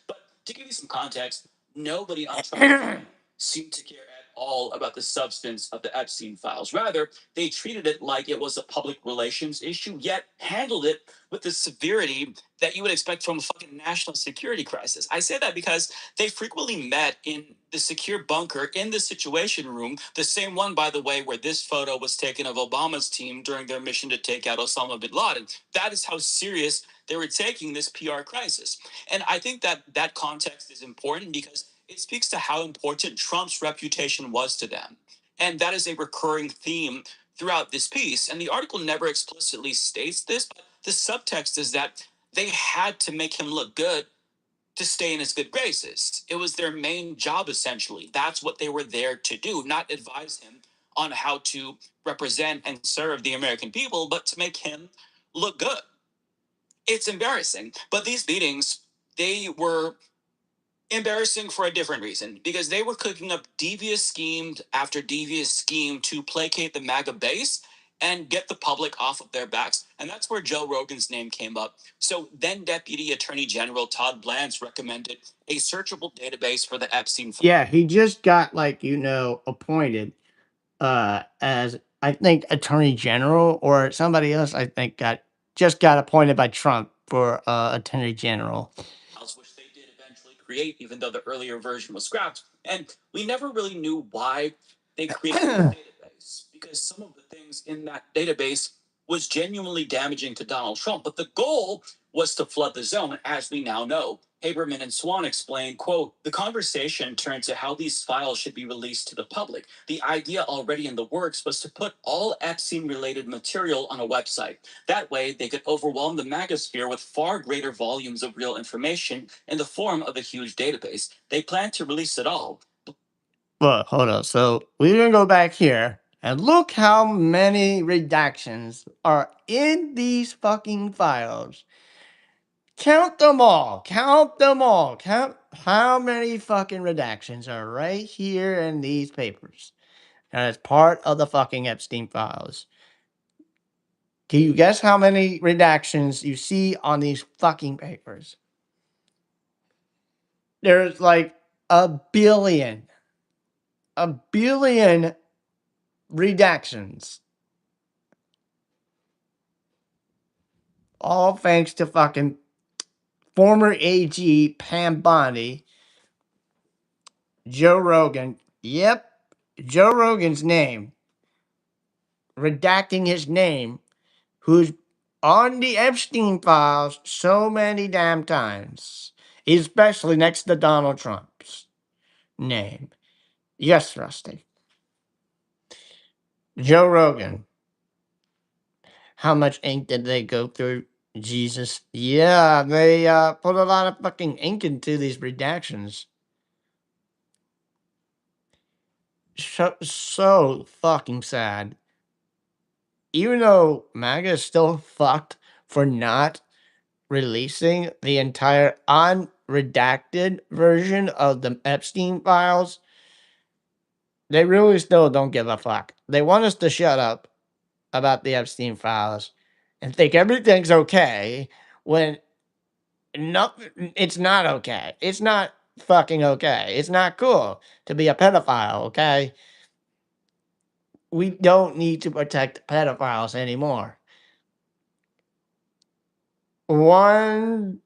But to give you some context, nobody on Trump's seemed to care at all about the substance of the Epstein files. Rather, they treated it like it was a public relations issue, yet handled it with the severity that you would expect from a fucking national security crisis. I say that because they frequently met in the secure bunker in the Situation Room, the same one, by the way, where this photo was taken of Obama's team during their mission to take out Osama bin Laden. That is how serious they were taking this PR crisis. And I think that that context is important because it speaks to how important Trump's reputation was to them. And that is a recurring theme throughout this piece. And the article never explicitly states this, but the subtext is that they had to make him look good to stay in his good graces. It was their main job, essentially. That's what they were there to do, not advise him on how to represent and serve the American people, but to make him look good. It's embarrassing. But these meetings, they were embarrassing for a different reason because they were cooking up devious scheme after devious scheme to placate the MAGA base and get the public off of their backs. And that's where Joe Rogan's name came up. So then Deputy Attorney General Todd Blanche recommended a searchable database for the Epstein files. Yeah, he just got appointed as I think Attorney General or somebody else I think got just got appointed by Trump for Attorney General. Which they did eventually create, even though the earlier version was scrapped. And we never really knew why they created the database, because some of the things in that database was genuinely damaging to Donald Trump. But the goal was to flood the zone, as we now know. Haberman and Swan explained, quote, the conversation turned to how these files should be released to the public. The idea already in the works was to put all Epstein-related material on a website. That way, they could overwhelm the magosphere with far greater volumes of real information in the form of a huge database. They plan to release it all. Well, hold on. So we're gonna go back here and look how many redactions are in these fucking files. Count them all. Count them all. Count how many fucking redactions are right here in these papers. And it's part of the fucking Epstein files. Can you guess how many redactions you see on these fucking papers? There's like a billion. A billion redactions. All thanks to fucking former AG Pam Bondi, Joe Rogan. Yep, Joe Rogan's name. Redacting his name, who's on the Epstein files so many damn times, especially next to Donald Trump's name. Yes, Rusty. Joe Rogan. How much ink did they go through? Jesus. Yeah, they put a lot of fucking ink into these redactions. So fucking sad. Even though MAGA is still fucked for not releasing the entire unredacted version of the Epstein files, they really still don't give a fuck. They want us to shut up about the Epstein files and think everything's okay when it's not okay. It's not fucking okay. It's not cool to be a pedophile, okay? We don't need to protect pedophiles anymore. 1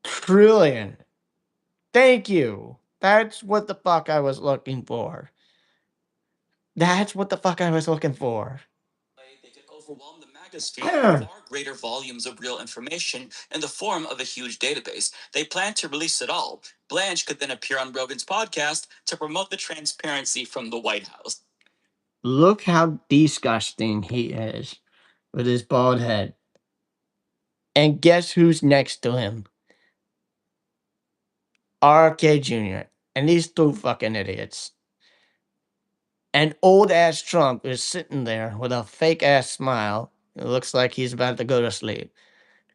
trillion. Thank you. That's what the fuck I was looking for. That's what the fuck I was looking for. They could overwhelm the magosphere with far greater volumes of real information in the form of a huge database. They plan to release it all. Blanche could then appear on Rogan's podcast to promote the transparency from the White House. Look how disgusting he is with his bald head. And guess who's next to him? RK Jr. And these two fucking idiots. And old ass Trump is sitting there with a fake ass smile. It looks like he's about to go to sleep.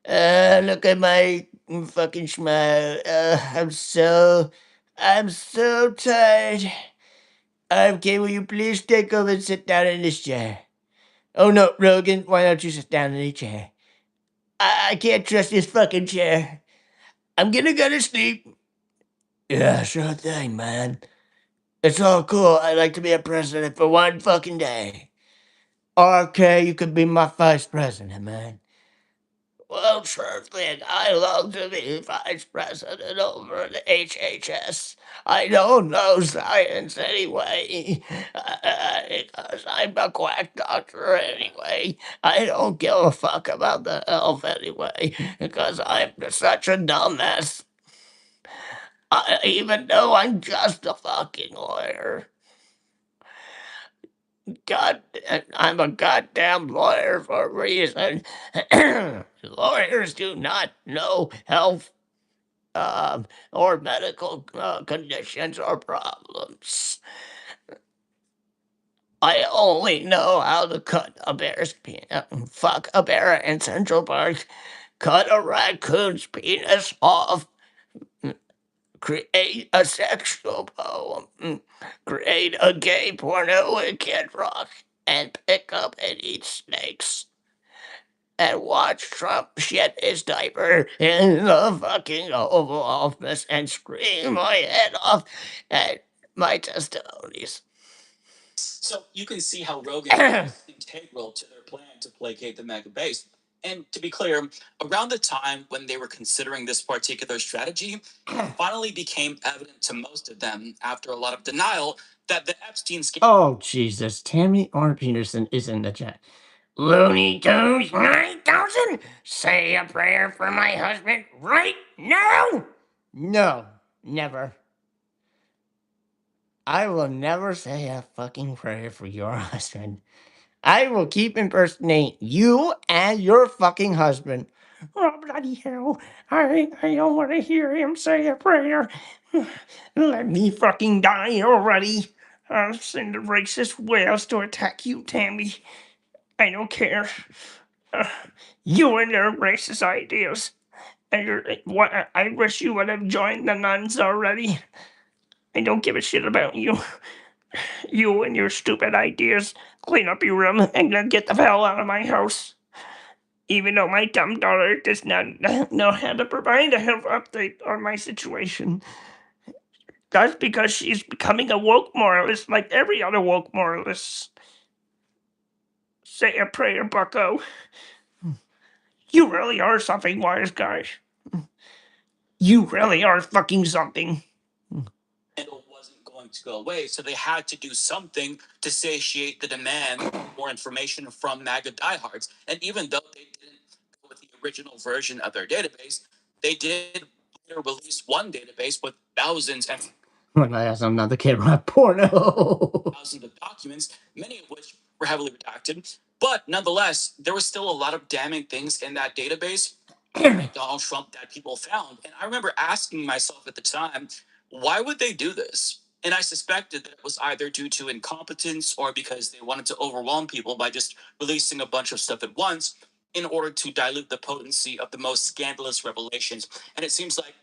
Look at my fucking smile. I'm so tired. Okay, will you please take over and sit down in this chair? Oh no, Rogan, why don't you sit down in the chair? I can't trust this fucking chair. I'm gonna go to sleep. Yeah, sure thing, man. It's all cool. I'd like to be a president for one fucking day. Okay, you could be my vice president, man. Well, sure thing. I love to be vice president over the HHS. I don't know science anyway, because I'm a quack doctor anyway. I don't give a fuck about the health anyway, because I'm such a dumbass. Even though I'm just a fucking lawyer. God, I'm a goddamn lawyer for a reason. Lawyers do not know health or medical conditions or problems. I only know how to cut a bear's penis, fuck a bear in Central Park, cut a raccoon's penis off, create a sexual poem, create a gay porno with Kid Rock, and pick up and eat snakes. And watch Trump shit his diaper in the fucking Oval Office and scream my head off at my testimonies. So you can see how Rogan is integral to their plan to placate the mega base. And to be clear, around the time when they were considering this particular strategy, it finally became evident to most of them, after a lot of denial, that the Epstein scandal. Oh, Jesus. Tammy R. Peterson is in the chat. Looney Tunes 9000, say a prayer for my husband right now. No, never. I will never say a fucking prayer for your husband. I will keep impersonating you and your fucking husband. Oh, bloody hell. I don't want to hear him say a prayer. Let me fucking die already. I'll send the racist whales to attack you, Tammy. I don't care. Uh, you and your racist ideas. What? I wish you would have joined the nuns already. I don't give a shit about you. You and your stupid ideas. Clean up your room and then get the hell out of my house. Even though my dumb daughter does not know how to provide a health update on my situation. That's because she's becoming a woke moralist like every other woke moralist. Say a prayer, bucko. You really are something, wise guy. You really are fucking something. Scandal wasn't going to go away, so they had to do something to satiate the demand for more information from MAGA diehards. And even though they didn't go with the original version of their database, they did later release one database with thousands and When I asked another kid about porno. thousands of documents, many of which were heavily redacted. But nonetheless, there was still a lot of damning things in that database like Donald Trump that people found. And I remember asking myself at the time, why would they do this? And I suspected that it was either due to incompetence or because they wanted to overwhelm people by just releasing a bunch of stuff at once in order to dilute the potency of the most scandalous revelations. And it seems like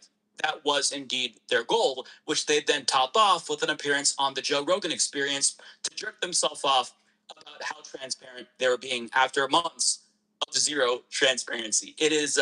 that was indeed their goal, which they then topped off with an appearance on the Joe Rogan Experience to jerk themselves off about how transparent they were being after months of zero transparency. It is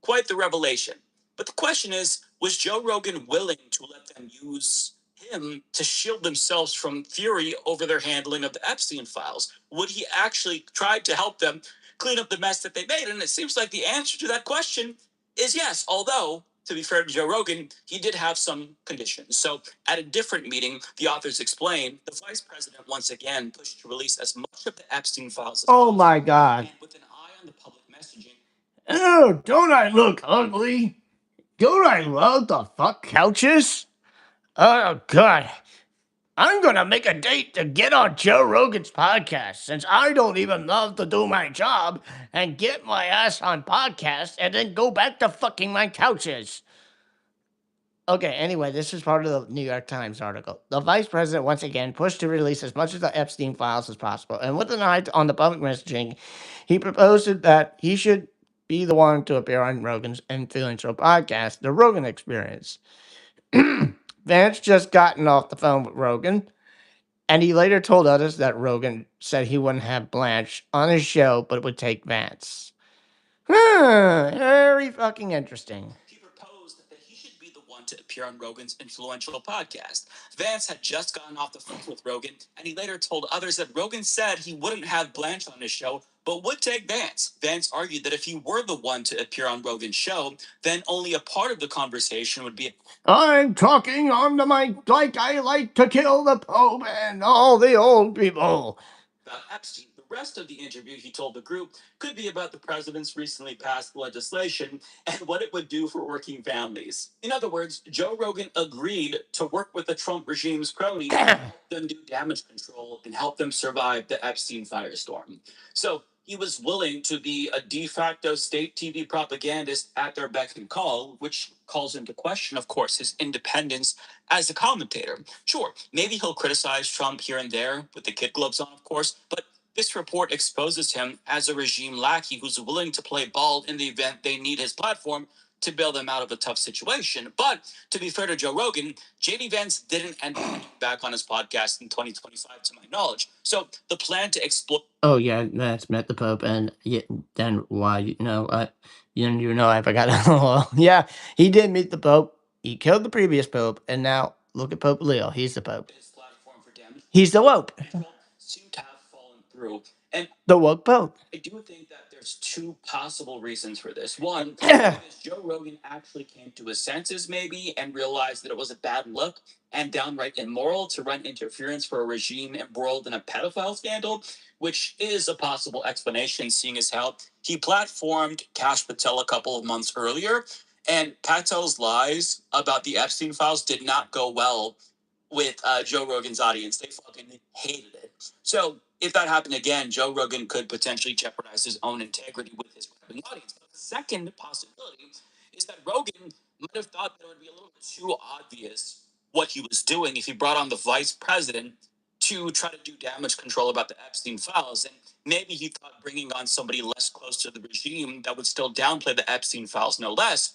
quite the revelation. But the question is, was Joe Rogan willing to let them use him to shield themselves from fury over their handling of the Epstein files? Would he actually try to help them clean up the mess that they made? And it seems like the answer to that question is yes, although to be fair to Joe Rogan, he did have some conditions. So, at a different meeting, the authors explained the vice president once again pushed to release as much of the Epstein files as Oh possible. my God. And with an eye on the public messaging. Oh, don't I look ugly? Don't I love the fuck couches? Oh, God. I'm gonna make a date to get on Joe Rogan's podcast since I don't even love to do my job and get my ass on podcast and then go back to fucking my couches. Okay, anyway, this is part of the New York Times article. The vice president once again pushed to release as much of the Epstein files as possible, and with an eye on the public messaging, he proposed that he should be the one to appear on Rogan's influential podcast, The Rogan Experience. Vance just gotten off the phone with Rogan, and he later told others that Rogan said he wouldn't have Blanche on his show, but would take Vance. Very fucking interesting. He proposed that he should be the one to appear on Rogan's influential podcast. Vance had just gotten off the phone with Rogan, and he later told others that Rogan said he wouldn't have Blanche on his show, but would take Vance. Vance argued that if he were the one to appear on Rogan's show, then only a part of the conversation would be. I'm talking on the mic like I like to kill the Pope and all the old people. About Epstein. The rest of the interview, he told the group, could be about the president's recently passed legislation and what it would do for working families. In other words, Joe Rogan agreed to work with the Trump regime's cronies to help them do damage control and help them survive the Epstein firestorm. So he was willing to be a de facto state TV propagandist at their beck and call, which calls into question, of course, his independence as a commentator. Sure, maybe he'll criticize Trump here and there with the kid gloves on, of course, but this report exposes him as a regime lackey who's willing to play ball in the event they need his platform to bail them out of a tough situation. But to be fair to Joe Rogan, JD Vance didn't end up back on his podcast in 2025, to my knowledge. So the plan to explore. Oh yeah, Vance met the Pope, and then why? I forgot. Well, yeah, he did meet the Pope. He killed the previous Pope, and now look at Pope Leo. He's the Pope. His platform for damage. He's the Pope. seem to have fallen through. And the woke vote. I do think that there's two possible reasons for this. One, Yeah. because Joe Rogan actually came to his senses, maybe, and realized that it was a bad look and downright immoral to run interference for a regime embroiled in a pedophile scandal, which is a possible explanation, seeing as how he platformed Cash Patel a couple of months earlier, and Patel's lies about the Epstein files did not go well with Joe Rogan's audience. They fucking hated it. So if that happened again, Joe Rogan could potentially jeopardize his own integrity with his grabbing audience. But the second possibility is that Rogan might have thought that it would be a little bit too obvious what he was doing if he brought on the vice president to try to do damage control about the Epstein files. And maybe he thought bringing on somebody less close to the regime that would still downplay the Epstein files no less,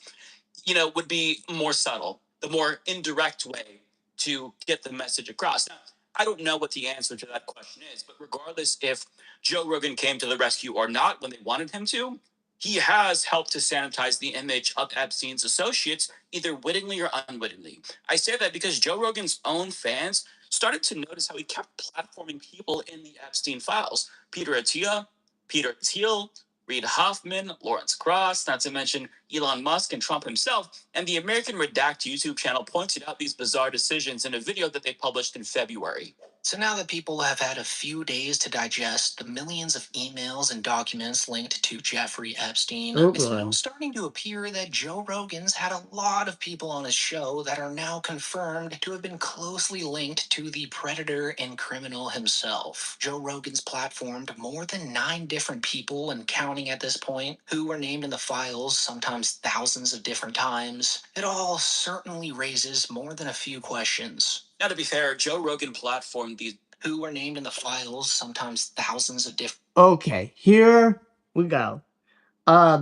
would be more subtle, the more indirect way to get the message across. Now, I don't know what the answer to that question is, but regardless if Joe Rogan came to the rescue or not when they wanted him to, he has helped to sanitize the image of Epstein's associates, either wittingly or unwittingly. I say that because Joe Rogan's own fans started to notice how he kept platforming people in the Epstein files. Peter Attia, Peter Thiel, Reid Hoffman, Lawrence Cross, not to mention Elon Musk and Trump himself, and the American Redact YouTube channel pointed out these bizarre decisions in a video that they published in February. So now that people have had a few days to digest the millions of emails and documents linked to Jeffrey Epstein, it's now starting to appear that Joe Rogan's had a lot of people on his show that are now confirmed to have been closely linked to the predator and criminal himself. Joe Rogan's platformed more than 9 different people and counting at this point, who were named in the files sometimes thousands of different times. It all certainly raises more than a few questions. Now, to be fair, Joe Rogan platformed these who were named in the files sometimes thousands of different. Okay, here we go.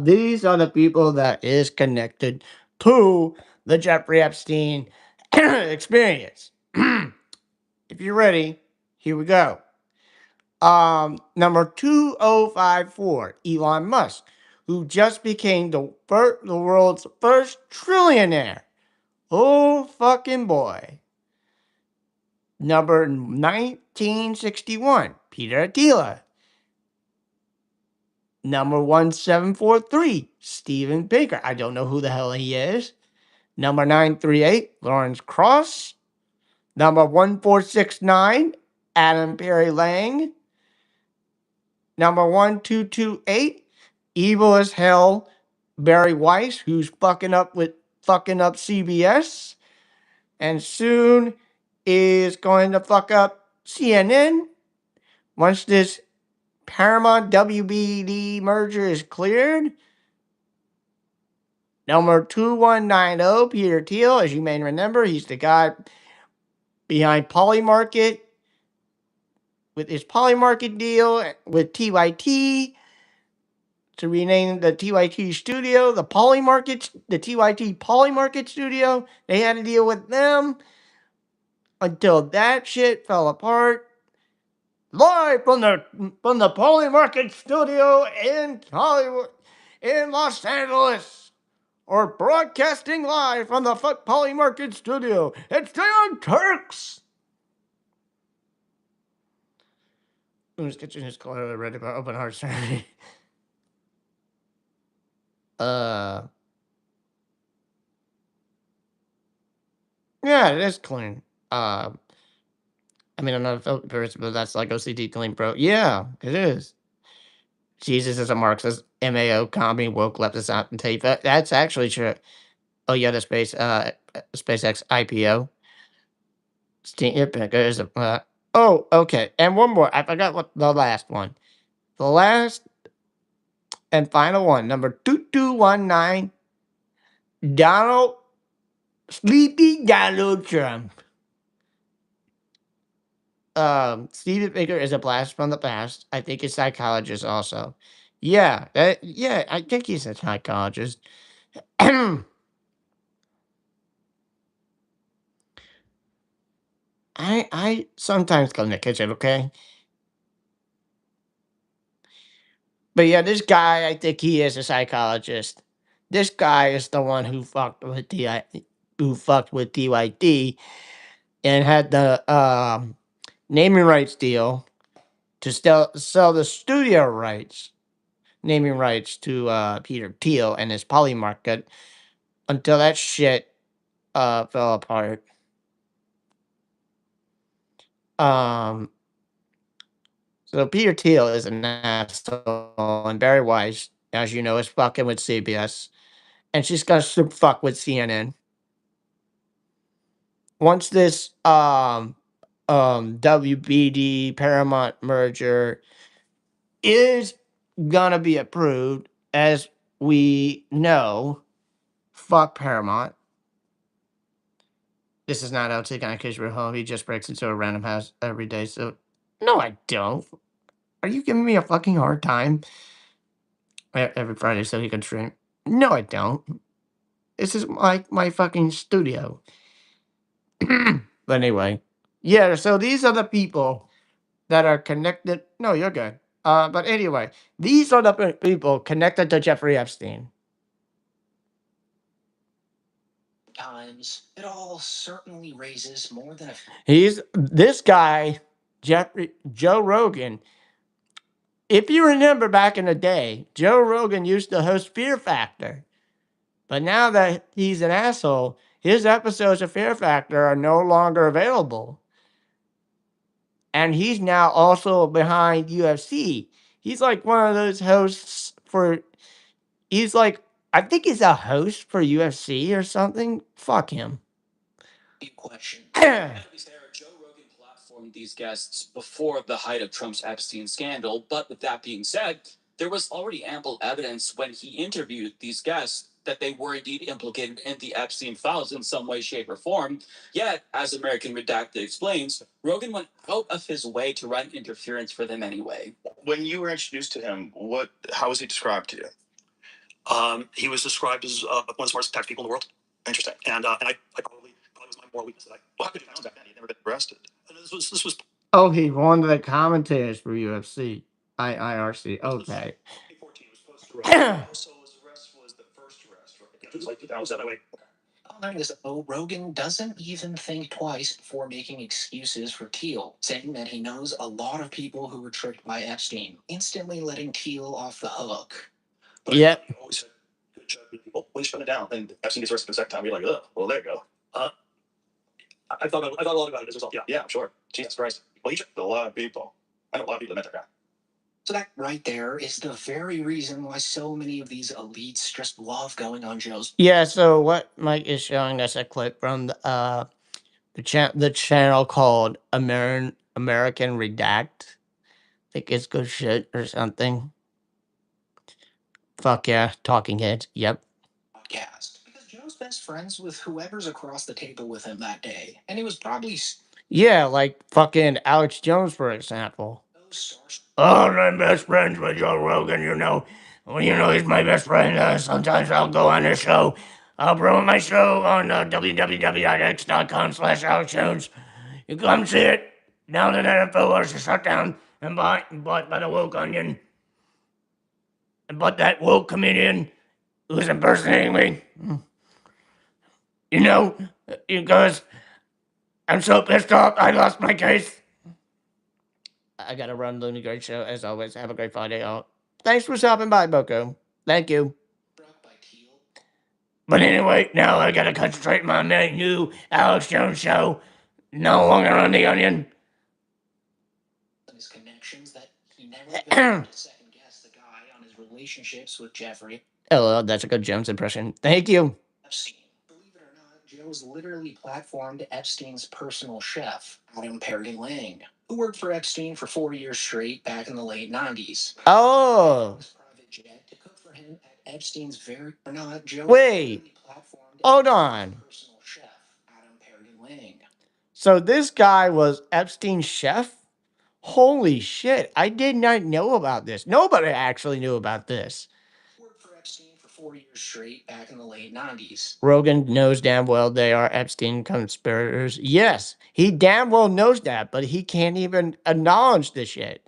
These are the people that is connected to the Jeffrey Epstein experience. If you're ready, here we go. Number 2054, Elon Musk, who just became the world's first trillionaire. Oh, fucking boy. Number 1961, Peter Attila. Number 1743, Stephen Baker. I don't know who the hell he is. Number 938, Lawrence Cross. Number 1469, Adam Perry Lang. Number 1228, evil as hell, Barry Weiss, who's fucking up CBS, and soon is going to fuck up CNN once this Paramount WBD merger is cleared. Number 2190, Peter Thiel, as you may remember, he's the guy behind Polymarket with his Polymarket deal with TYT to rename the TYT studio, the TYT Polymarket studio. They had to deal with them until that shit fell apart. Live from the Polymarket studio in Hollywood, in Los Angeles, or broadcasting live from the Polymarket studio. It's the Young Turks. Who's Kitchen is clearly read about open heart surgery. uh, yeah, it is clean. I mean, I'm not a film person, but that's like OCD clean, bro. Yeah, it is. Jesus is a Marxist, MAO, commie, woke, leftist, out and tape. That's actually true. Oh yeah, the SpaceX IPO. Oh, okay. And one more. I forgot what the last one. The last and final one, number 2219, Donald Sleepy Donald Trump. Stephen Baker is a blast from the past. I think he's a psychologist also. Yeah, I think he's a psychologist. I sometimes go in the kitchen, okay? But yeah, this guy, I think he is a psychologist. This guy is the one who fucked with DYD and had the naming rights deal to sell the studio rights, naming rights to Peter Thiel and his Poly Market until that shit fell apart. Um, so Peter Thiel is an asshole, and Barry Weiss, as you know, is fucking with CBS, and she's gonna fuck with CNN. Once this WBD Paramount merger is gonna be approved, as we know, fuck Paramount. This is not LT9K's real home. He just breaks into a random house every day. So, no, I don't. Are you giving me a fucking hard time every Friday so he can stream? No, I don't. This is my fucking studio. But anyway, yeah. So these are the people that are connected. No, you're good. But anyway, these are the people connected to Jeffrey Epstein. Times, it all certainly raises more than a. He's this guy, Joe Rogan. If you remember back in the day, Joe Rogan used to host Fear Factor. But now that he's an asshole, his episodes of Fear Factor are no longer available. And he's now also behind UFC. He's like one of those hosts for. He's like, I think he's a host for UFC or something. Fuck him. Question. At least there, Joe Rogan platformed these guests before the height of Trump's Epstein scandal. But with that being said, there was already ample evidence when he interviewed these guests that they were indeed implicated in the Epstein files in some way, shape, or form. Yet, as American Redacted explains, Rogan went out of his way to run interference for them anyway. When you were introduced to him, how was he described to you? He was described as one of the smartest tax people in the world. Interesting. And I probably was my moral weakness that well, how could you found back then? He'd never been arrested. And this was. Oh, he one of the commentators for UFC. IRC. Okay. 2014 was post-arrest. So his arrest was the first arrest, right? It was like 2007. Okay. I'll learn this. Oh, Rogan doesn't even think twice before making excuses for Thiel, saying that he knows a lot of people who were tricked by Epstein, instantly letting Thiel off the hook. But Yep. he always said, good job, good people. Well, he's shutting it down. And Epstein gets arrested the second time. You're like, ugh, well, there you go. I thought a lot about it as a result. Yeah, I'm sure. Jesus Christ. Well, he tricked a lot of people. I know a lot of people that met that guy. So that right there is the very reason why so many of these elites just love going on Joe's. Yeah. So what Mike is showing us a clip from the channel called American Redact. I think it's good shit or something. Fuck yeah, talking heads. Yep. Podcast. Because Joe's best friends with whoever's across the table with him that day. And he was probably. Yeah, like fucking Alex Jones, for example. Oh, I'm best friends with Joe Rogan, you know. Well, you know, he's my best friend. Sometimes I'll go on his show. I'll promote my show on www.x.com/Alex Jones. You come see it. Now that NFL was shut down and bought by the woke onion. And but that woke comedian who's impersonating me. You know, because I'm so pissed off I lost my case. I gotta run Looney Great Show. As always, have a great Friday, y'all. Thanks for stopping by, Boko. Thank you. But anyway, now I gotta concentrate on my new Alex Jones show. No longer on the Onion. His connections that he never to second guess the guy on his relationships with Jeffrey. Oh, that's a good Jones impression. Thank you. Epstein. Believe it or not, Joe's literally platformed Epstein's personal chef, Adam Perry Lang, who worked for Epstein for 4 years straight back in the late 90s. Oh. Private jet to cook for him at Epstein's very or not Joe. Wait. Hold on. Personal chef, Adam Perry Lang. So this guy was Epstein's chef? Holy shit. I did not know about this. Nobody actually knew about this. Worked for Epstein for 4 years straight back in the late 90s. Rogan knows damn well they are Epstein conspirators. Yes, he damn well knows that, but he can't even acknowledge the shit.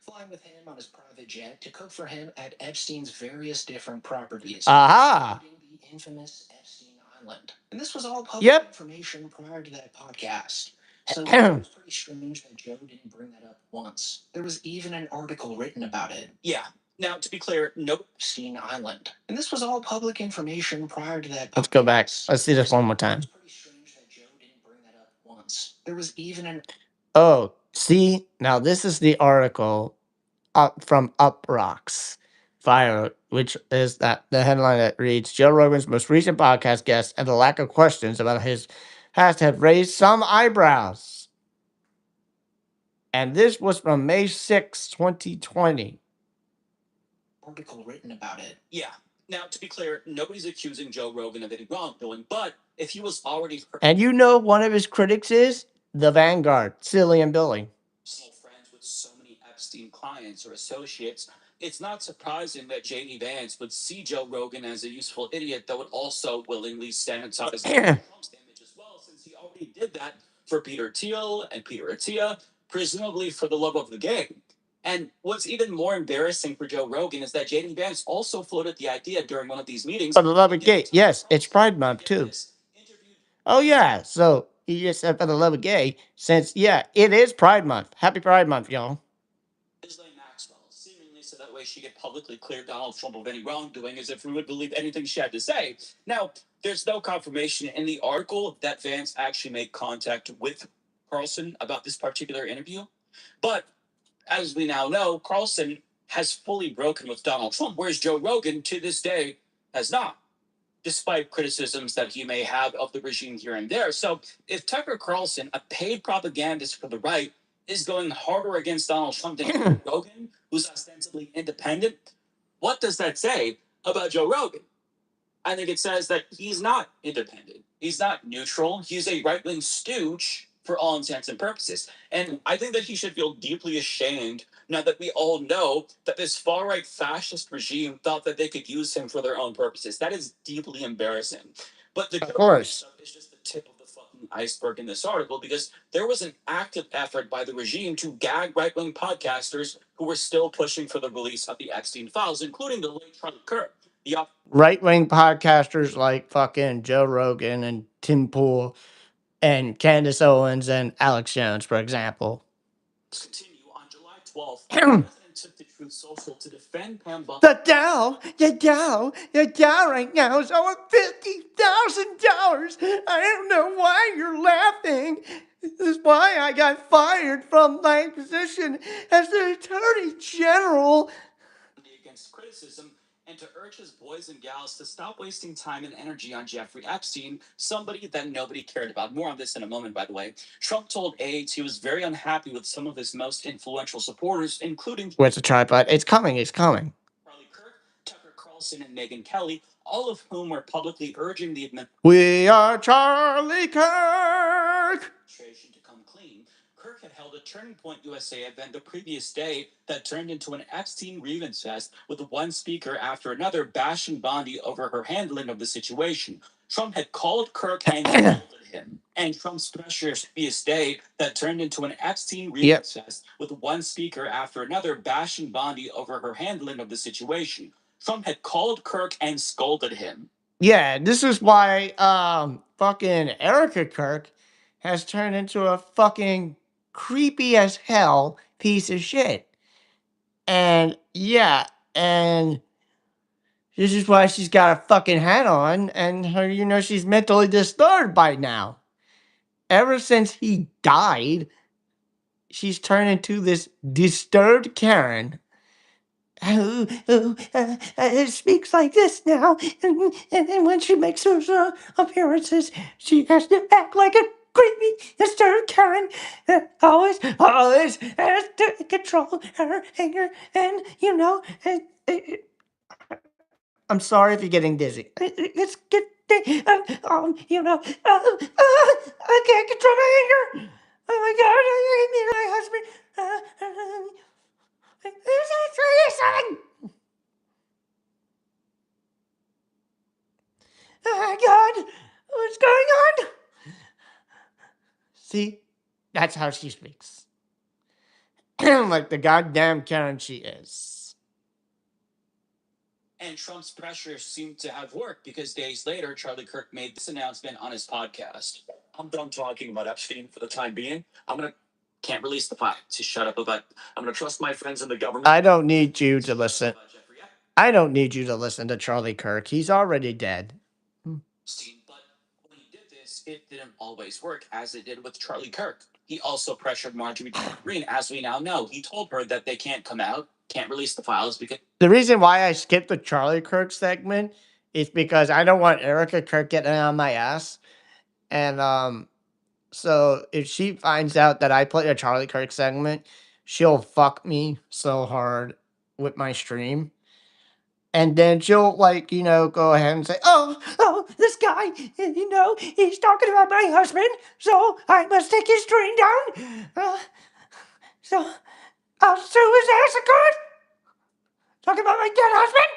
Flying with him on his private jet to cook for him at Epstein's various different properties. Aha! Including the infamous Epstein Island. And this was all public information prior to that podcast. So it was pretty strange that Joe didn't bring that up once. There was even an article written about it. Yeah. Now, to be clear, no. Epstein Island. And this was all public information prior to that. Let's go back. Let's see this one more time. It's pretty strange that Joe didn't bring that up once. There was even an. Oh, see? Now, this is the article up from Up Rocks Fire, which is that the headline that reads Joe Rogan's most recent podcast guest and the lack of questions about his past have raised some eyebrows. And this was from May 6, 2020. Article written about it. Yeah. Now, to be clear, nobody's accusing Joe Rogan of any wrongdoing, but if he was already. And you know one of his critics is the Vanguard, Silly and Billy. Friends with so many Epstein clients or associates, it's not surprising that JD Vance would see Joe Rogan as a useful idiot that would also willingly sanitize Trump's image as well, since he already did that for Peter Thiel and Peter Attia, presumably for the love of the game. And what's even more embarrassing for Joe Rogan is that Jaden Vance also floated the idea during one of these meetings. For the love of gay. Yes, it's Pride Month too. Oh, yeah. So he just said for the love of gay, since, yeah, it is Pride Month. Happy Pride Month, y'all. Ghislaine Maxwell, seemingly so that way she could publicly clear Donald Trump of any wrongdoing, as if we would believe anything she had to say. Now, there's no confirmation in the article that Vance actually made contact with Carlson about this particular interview, but as we now know, Carlson has fully broken with Donald Trump, whereas Joe Rogan, to this day, has not, despite criticisms that he may have of the regime here and there. So if Tucker Carlson, a paid propagandist for the right, is going harder against Donald Trump than Joe Rogan, who's ostensibly independent, what does that say about Joe Rogan? I think it says that he's not independent. He's not neutral. He's a right wing stooge for all intents and purposes. And I think that he should feel deeply ashamed now that we all know that this far right fascist regime thought that they could use him for their own purposes. That is deeply embarrassing. But the stuff is just the tip of the fucking iceberg in this article, because there was an active effort by the regime to gag right wing podcasters who were still pushing for the release of the Epstein files, including the late Charlie Kirk. The right wing podcasters like fucking Joe Rogan and Tim Pool and Candace Owens and Alex Jones, for example. Continue on July 12th. The president took to Truth Social to defend Pam Bondi. The Dow right now is over $50,000. I don't know why you're laughing. This is why I got fired from my position as the Attorney General. Against criticism and to urge his boys and gals to stop wasting time and energy on Jeffrey Epstein, somebody that nobody cared about. More on this in a moment, by the way. Trump told aides he was very unhappy with some of his most influential supporters, including. Where's the tripod? It's coming. Charlie Kirk, Tucker Carlson, and Megyn Kelly, all of whom were publicly urging the administration. We are Charlie Kirk! To come clean. Kirk had held a Turning Point USA event the previous day that turned into an Epstein grievance fest, with one speaker after another bashing Bondi over her handling of the situation. Trump had called Kirk and scolded him. And Trump's previous day that turned into an Epstein grievance fest, with one speaker after another bashing Bondi over her handling of the situation. Trump had called Kirk and scolded him. Yeah, this is why fucking Erica Kirk has turned into a fucking creepy as hell piece of shit. And yeah, and this is why she's got a fucking hat on, and her, she's mentally disturbed by now. Ever since he died, she's turned into this disturbed Karen who speaks like this now, and when she makes her appearances, she has to act like a creepy, disturbed Karen. Always has to control her anger, and I'm sorry if you're getting dizzy. It's getting, I can't control my anger. Oh my God, I mean, my husband. Oh my God, what's going on? See, that's how she speaks. Like the goddamn Karen she is. And Trump's pressure seemed to have worked, because days later, Charlie Kirk made this announcement on his podcast. I'm done talking about Epstein for the time being. Can't release the file. To shut up about. I'm gonna trust my friends in the government. I don't need you to listen. I don't need you to listen to Charlie Kirk. He's already dead. Epstein, but when he did this, it didn't always work as it did with Charlie Kirk. He also pressured Marjorie Taylor Greene, as we now know. He told her that they can't come out, can't release the files because The reason why I skipped the Charlie Kirk segment is because I don't want Erica Kirk getting on my ass. And so if she finds out that I played a Charlie Kirk segment, she'll fuck me so hard with my stream. And then she'll like, go ahead and say, "Oh, this guy, he's talking about my husband, so I must take his stream down. So I'll sue his ass in court. Talking about my dead husband.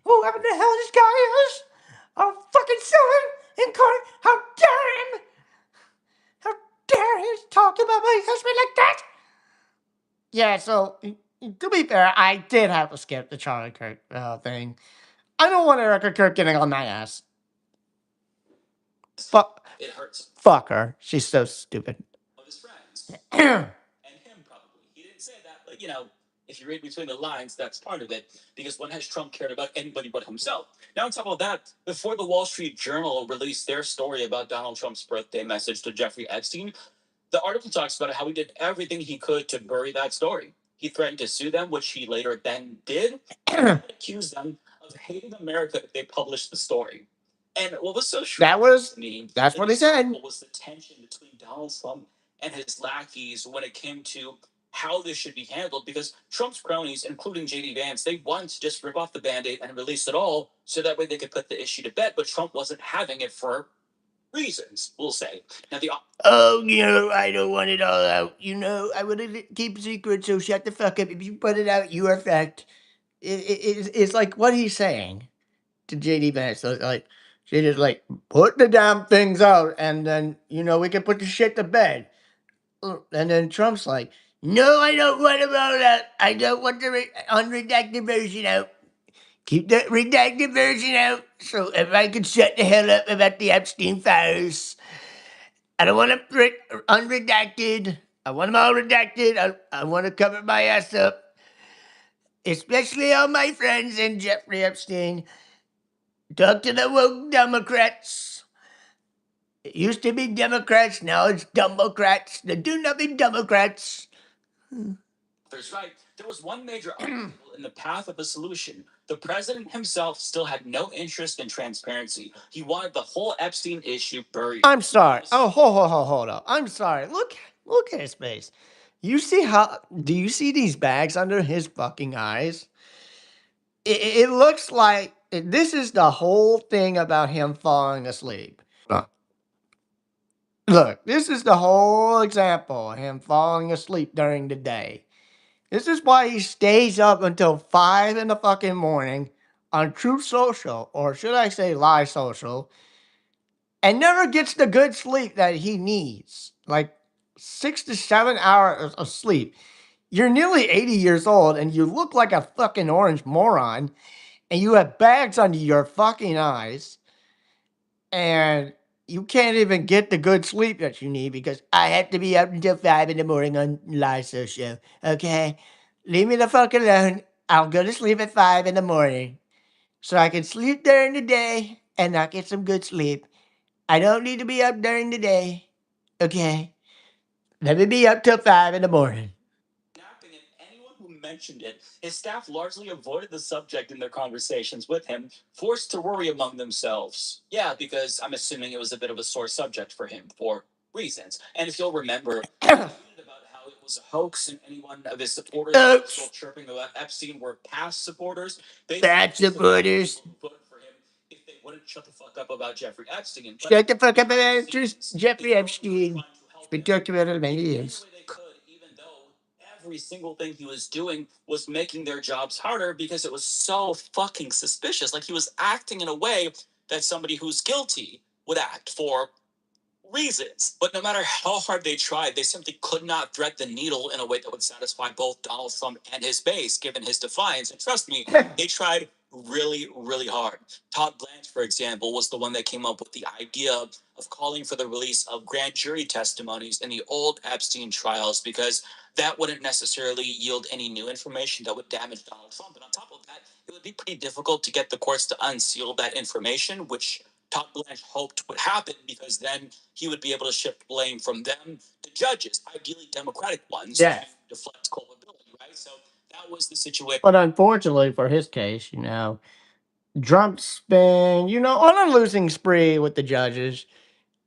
Whoever the hell this guy is, I'll fucking sue him in court. How dare him? How dare he talk about my husband like that?" Yeah, so to be fair, I did have to skip the Charlie Kirk thing. I don't want Erica Kirk getting on my ass. Fuck, it hurts fuck her. She's so stupid. his friends. And him probably. He didn't say that, but if you read between the lines, that's part of it. Because when has Trump cared about anybody but himself? Now, on top of that, before the Wall Street Journal released their story about Donald Trump's birthday message to Jeffrey Epstein, the article talks about how he did everything he could to bury that story. He threatened to sue them, which he later then did, and accused them of hating America if they published the story. And what was so That's what he said. Was the tension between Donald Trump and his lackeys when it came to how this should be handled, because Trump's cronies, including JD Vance, they wanted to just rip off the band-aid and release it all so that way they could put the issue to bed, but Trump wasn't having it for reasons, we'll say. Now the I don't want it all out. I want to keep secret, so shut the fuck up. If you put it out, you are fucked. It's like what he's saying to JD Vance. So like, she just like, put the damn things out, and then, we can put the shit to bed. And then Trump's like, no, I don't want it all out. I don't want the unredacted version out. Keep the redacted version out, so if I could shut the hell up about the Epstein files. I don't want it unredacted. I want them all redacted. I want to cover my ass up. Especially all my friends and Jeffrey Epstein. Talk to the woke Democrats. It used to be Democrats, now it's Democrats. The do nothing Democrats. That's right. There was one major obstacle in the path of a solution. The president himself still had no interest in transparency. He wanted the whole Epstein issue buried. I'm sorry. Oh, hold up. I'm sorry. Look at his face. Do you see these bags under his fucking eyes? It looks like this is the whole thing about him falling asleep. Look, this is the whole example of him falling asleep during the day. This is why he stays up until 5 in the fucking morning on True Social, or should I say Live Social, and never gets the good sleep that he needs. Like 6 to 7 hours of sleep. You're nearly 80 years old and you look like a fucking orange moron, and you have bags under your fucking eyes, and you can't even get the good sleep that you need because I have to be up until 5 in the morning on Live Social. Okay? Leave me the fuck alone. I'll go to sleep at 5 in the morning so I can sleep during the day and not get some good sleep. I don't need to be up during the day. Okay? Let me be up till 5 in the morning. Napping, and anyone who mentioned it, his staff largely avoided the subject in their conversations with him, forced to worry among themselves. Yeah, because I'm assuming it was a bit of a sore subject for him for reasons. And if you'll remember, he tweeted about how it was a hoax, and anyone of his supporters who were still chirping about Epstein were past supporters. Bad supporters. Voted for him if they wouldn't shut the fuck up about Jeffrey Epstein. Shut the fuck up about Jeffrey Epstein. It's been talked about it many years. They could, even though every single thing he was doing was making their jobs harder because it was so fucking suspicious. Like he was acting in a way that somebody who's guilty would act for reasons. But no matter how hard they tried, they simply could not thread the needle in a way that would satisfy both Donald Trump and his base, given his defiance. And trust me, they tried really, really hard. Todd Blanche, for example, was the one that came up with the idea of calling for the release of grand jury testimonies in the old Epstein trials because that wouldn't necessarily yield any new information that would damage Donald Trump. And on top of that, it would be pretty difficult to get the courts to unseal that information, which Todd Blanche hoped would happen because then he would be able to shift blame from them to judges, ideally Democratic ones, Yeah. to deflect culpability, right? So that was the situation. But unfortunately for his case, Trump's been, on a losing spree with the judges.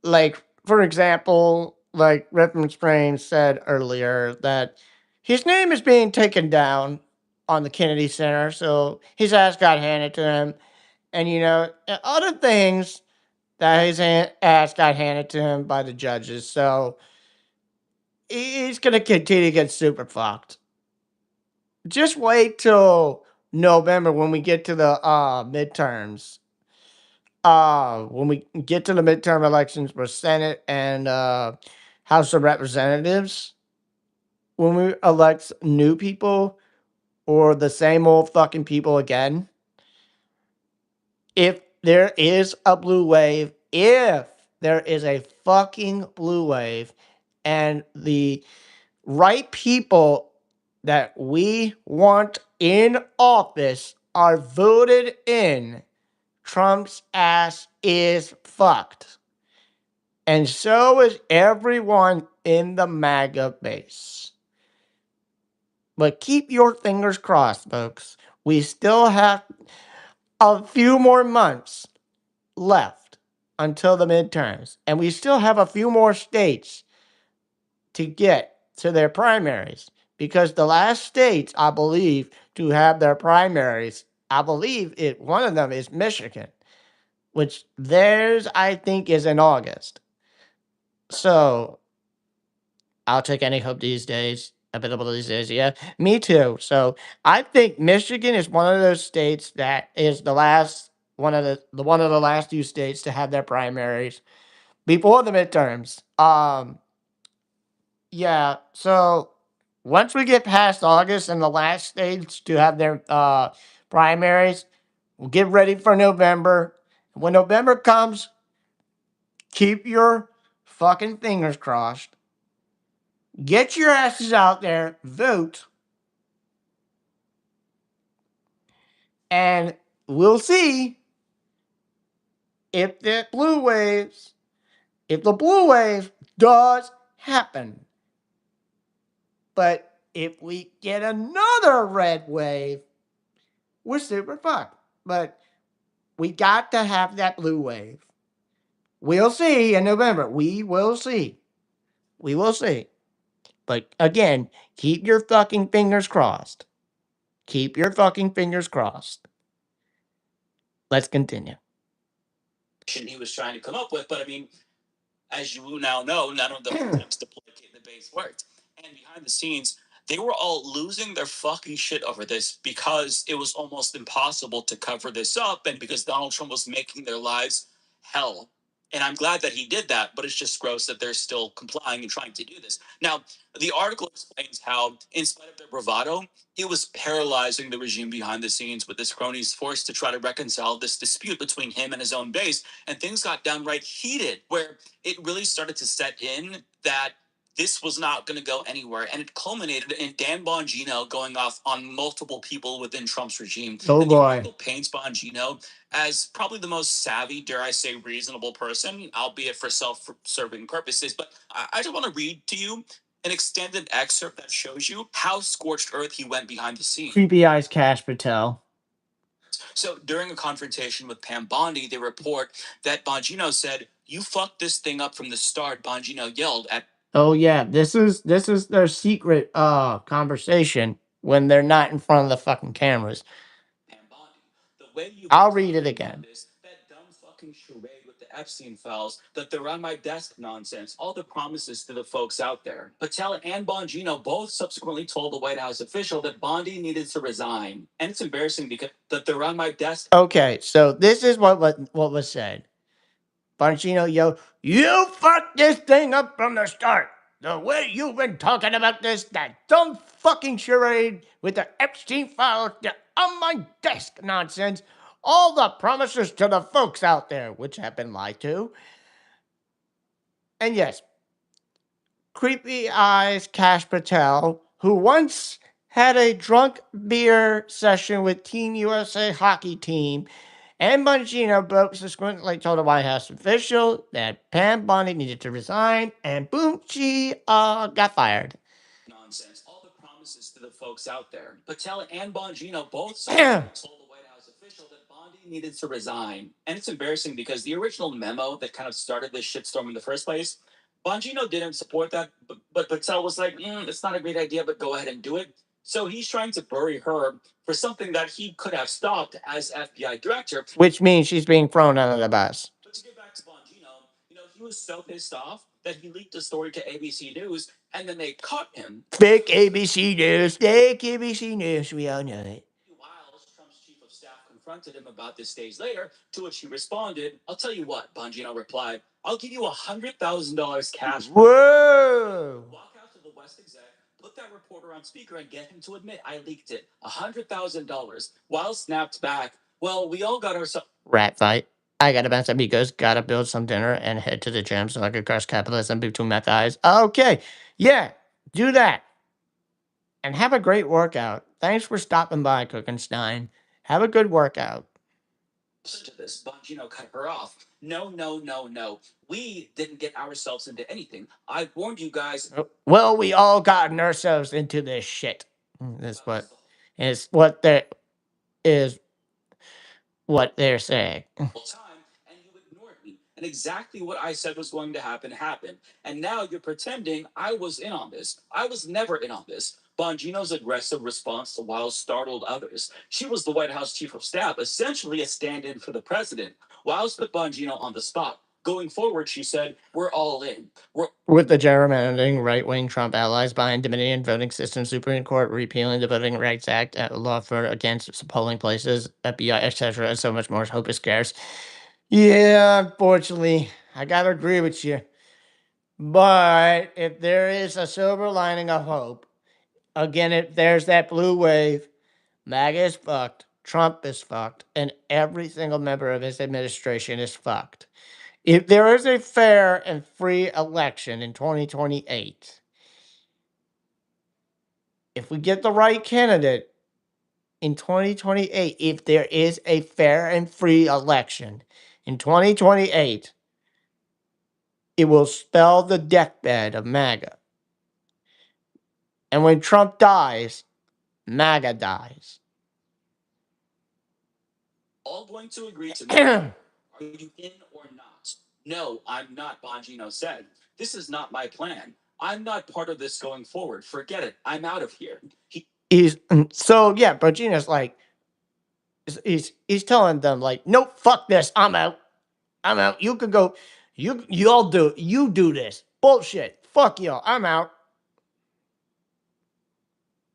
Like, for example, like Reverend Sprain said earlier, that his name is being taken down on the Kennedy Center, so his ass got handed to him. And, other things that his ass got handed to him by the judges. So he's going to continue to get super fucked. Just wait till November when we get to the midterms. When we get to the midterm elections for Senate and House of Representatives, when we elect new people or the same old fucking people again, if there is a blue wave, if there is a fucking blue wave, and the right people that we want in office are voted in, Trump's ass is fucked. And so is everyone in the MAGA base. But keep your fingers crossed, folks. We still have a few more months left until the midterms. And we still have a few more states to get to their primaries. Because the last states, I believe, to have their primaries, I believe one of them is Michigan, which theirs, I think, is in August. So I'll take any hope these days. Available these days, yeah. Me too. So I think Michigan is one of those states that is the last one of the last few states to have their primaries before the midterms. Yeah. So once we get past August and the last states to have their primaries, we'll get ready for November. When November comes, keep your fucking fingers crossed. Get your asses out there, vote, and we'll see if the blue wave does happen. But if we get another red wave, we're super fucked. But we got to have that blue wave. We'll see in November. We will see. We will see. But again, keep your fucking fingers crossed. Keep your fucking fingers crossed. Let's continue. He was trying to come up with. But I mean, as you now know, none of those attempts to placate the base worked. And behind the scenes, they were all losing their fucking shit over this because it was almost impossible to cover this up and because Donald Trump was making their lives hell. And I'm glad that he did that, but it's just gross that they're still complying and trying to do this. Now, the article explains how, in spite of their bravado, it was paralyzing the regime behind the scenes with his cronies forced to try to reconcile this dispute between him and his own base. And things got downright heated, where it really started to set in that this was not going to go anywhere. And it culminated in Dan Bongino going off on multiple people within Trump's regime. Oh and the boy. article paints Bongino as probably the most savvy, dare I say, reasonable person, albeit for self-serving purposes. But I just want to read to you an extended excerpt that shows you how scorched earth he went behind the scenes. Creepy Eyes Cash Patel. So during a confrontation with Pam Bondi, they report that Bongino said, "You fucked this thing up from the start." Bongino yelled at. Oh yeah, this is their secret conversation when they're not in front of the fucking cameras. Pam Bondi. The way you. I'll read it again. That dumb fucking charade with the Epstein files, that they're on my desk nonsense, all the promises to the folks out there. Patel and Bongino both subsequently told the White House official that Bondi needed to resign. And it's embarrassing because that they're on my desk. Okay, so this is what was said. Bongino yelled, "You fucked this thing up from the start. The way you've been talking about that dumb fucking charade with the Epstein files, on my desk nonsense. All the promises to the folks out there, which have been lied to. And yes, Creepy Eyes Cash Patel, who once had a drunk beer session with Team USA hockey team, and Bongino both subsequently told a White House official that Pam Bondi needed to resign, and boom, she got fired. Nonsense. All the promises to the folks out there. Patel and Bongino both told the White House official that Bondi needed to resign. And it's embarrassing because the original memo that kind of started this shitstorm in the first place, Bongino didn't support that, but Patel was like, it's not a great idea, but go ahead and do it. So he's trying to bury her for something that he could have stopped as FBI director. Which means she's being thrown under the bus. But to get back to Bongino, he was so pissed off that he leaked the story to ABC News, and then they caught him. Fake ABC News. Fake ABC News. We all know it. While Trump's chief of staff confronted him about this days later, to which he responded, I'll tell you what, Bongino replied, I'll give you $100,000 cash. Whoa! Walk out to the West exec, put that reporter on speaker, and get him to admit I leaked it. $100,000. While snapped back, well, we all got ourselves. Rat fight. I got a bunch of amigos, gotta build some dinner and head to the gym so I can crush capitalism between my thighs. Okay, yeah, do that. And have a great workout. Thanks for stopping by, Cookenstein. Have a good workout. To this, Bongino cut her off. No, no, no, no. We didn't get ourselves into anything. I warned you guys. Well, we all gotten ourselves into this shit. That's what is what they're saying. Time, and you ignored me. And exactly what I said was going to happen happened. And now you're pretending I was in on this. I was never in on this. Bongino's aggressive response to Wiles startled others. She was the White House chief of staff, essentially a stand in for the president. Wiles put Bongino on the spot. Going forward, she said, we're all in. With the gerrymandering right-wing Trump allies behind Dominion voting system, Supreme Court repealing the Voting Rights Act, law for against polling places, FBI, etc., and so much more. Hope is scarce. Yeah, unfortunately, I gotta agree with you. But if there is a silver lining of hope, again, if there's that blue wave, MAGA is fucked, Trump is fucked, and every single member of his administration is fucked. If there is a fair and free election in 2028, if we get the right candidate in 2028, if there is a fair and free election in 2028, it will spell the deathbed of MAGA. And when Trump dies, MAGA dies. All going to agree to me. Are you in or not? No, I'm not, Bongino said. This is not my plan. I'm not part of this going forward. Forget it. I'm out of here. So yeah, Bongino's like, he's telling them like, nope, fuck this, I'm out. I'm out. You could go, you all do, you do this. Bullshit. Fuck y'all. I'm out.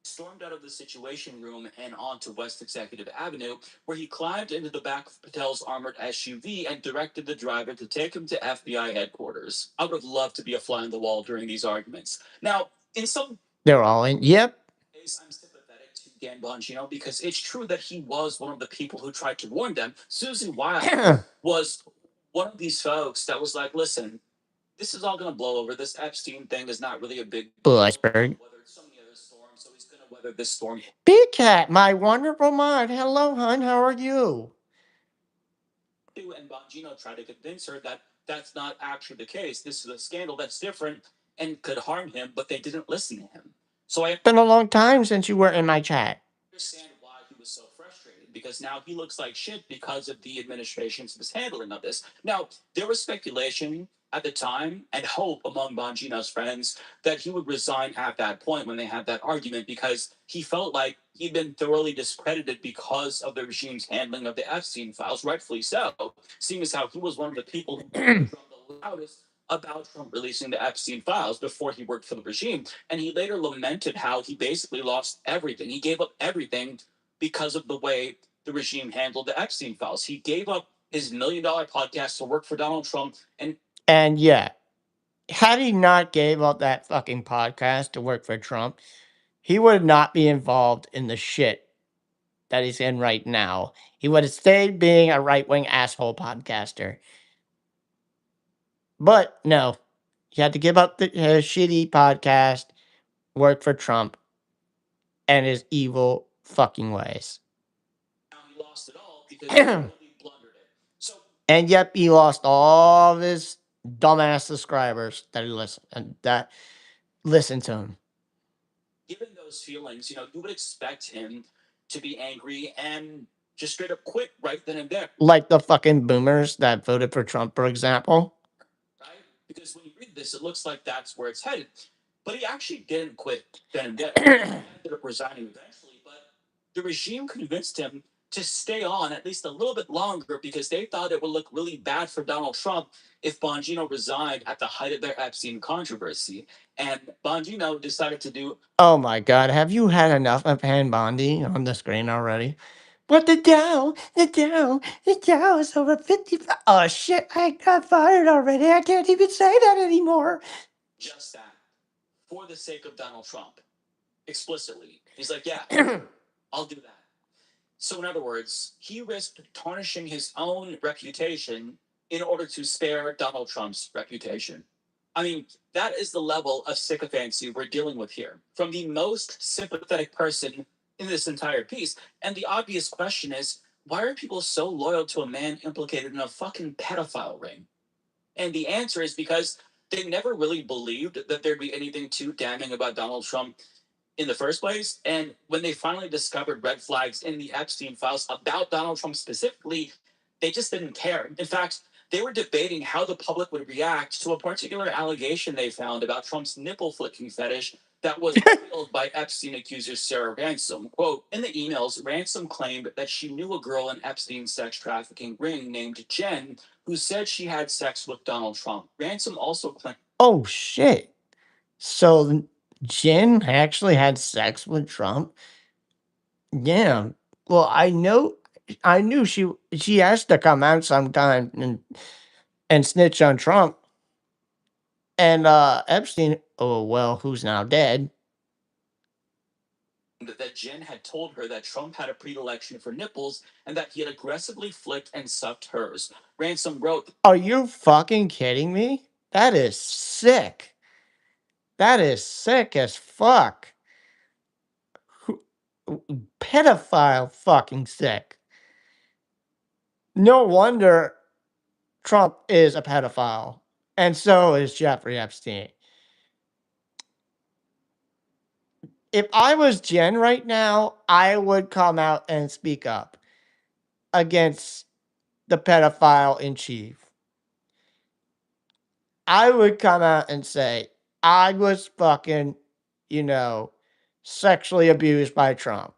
Stormed out of the Situation Room and onto West Executive Avenue, where he climbed into the back of Patel's armored SUV and directed the driver to take him to FBI headquarters. I would have loved to be a fly on the wall during these arguments. Now, in some They're all in. Yep. ways, I'm sympathetic to Dan Bongino because it's true that he was one of the people who tried to warn them. Susie Wiles was one of these folks that was like, listen, this is all going to blow over. This Epstein thing is not really a big iceberg. Weathered so many other storms, so he's going to weather this storm. Big Cat, my wonderful mind. Hello, hon. How are you? And Bongino tried to convince her that that's not actually the case. This is a scandal that's different and could harm him, but they didn't listen to him. So It's been a long time since you were in my chat. Understand why he was so frustrated because now he looks like shit because of the administration's mishandling of this. Now, there was speculation at the time and hope among Bongino's friends that he would resign at that point when they had that argument because he felt like he'd been thoroughly discredited because of the regime's handling of the Epstein files, rightfully so, seeing as how he was one of the people who Trump the loudest about Trump releasing the Epstein files before he worked for the regime. And he later lamented how he basically lost everything. He gave up everything because of the way the regime handled the Epstein files. He gave up his $1 million podcast to work for Donald Trump. And yeah, had he not gave up that fucking podcast to work for Trump, he would not be involved in the shit that he's in right now. He would have stayed being a right wing asshole podcaster. But no, he had to give up his shitty podcast, work for Trump, and his evil fucking ways. Now he lost it all because he really blundered it. So, And yep, he lost all of his dumbass subscribers that listen to him. given those feelings, you would expect him to be angry and just straight up quit right then and there. Like the fucking boomers that voted for Trump, for example. Right? Because when you read this, it looks like that's where it's headed. But he actually didn't quit then and there. He ended up resigning eventually, but the regime convinced him to stay on at least a little bit longer because they thought it would look really bad for Donald Trump if Bongino resigned at the height of their Epstein controversy. And Bongino decided to do. Oh my god, have you had enough of Han Bondi on the screen already? But the Dow is over 50. Oh shit, I got fired already. I can't even say that anymore. Just that for the sake of Donald Trump explicitly. He's like, yeah, I'll do that. So, in other words, he risked tarnishing his own reputation in order to spare Donald Trump's reputation. I mean, that is the level of sycophancy we're dealing with here from the most sympathetic person in this entire piece. And the obvious question is, why are people so loyal to a man implicated in a fucking pedophile ring? And the answer is because they never really believed that there'd be anything too damning about Donald Trump in the first place. And when they finally discovered red flags in the Epstein files about Donald Trump specifically, they just didn't care. In fact, they were debating how the public would react to a particular allegation they found about Trump's nipple flicking fetish that was revealed by Epstein accuser Sarah Ransom. Quote, in the emails, Ransom claimed that she knew a girl in Epstein's sex trafficking ring named Jen who said she had sex with Donald Trump. Ransom also claimed. Oh, shit. So Jen actually had sex with Trump? Yeah. Well, I knew she has to come out sometime and snitch on Trump. And Epstein, oh well, who's now dead. That Jen had told her that Trump had a predilection for nipples and that he had aggressively flicked and sucked hers. Ransom wrote, Are you fucking kidding me? That is sick. That is sick as fuck. Pedophile fucking sick. No wonder Trump is a pedophile. And so is Jeffrey Epstein. If I was Jen right now, I would come out and speak up against the pedophile in chief. I would come out and say, I was fucking, sexually abused by Trump.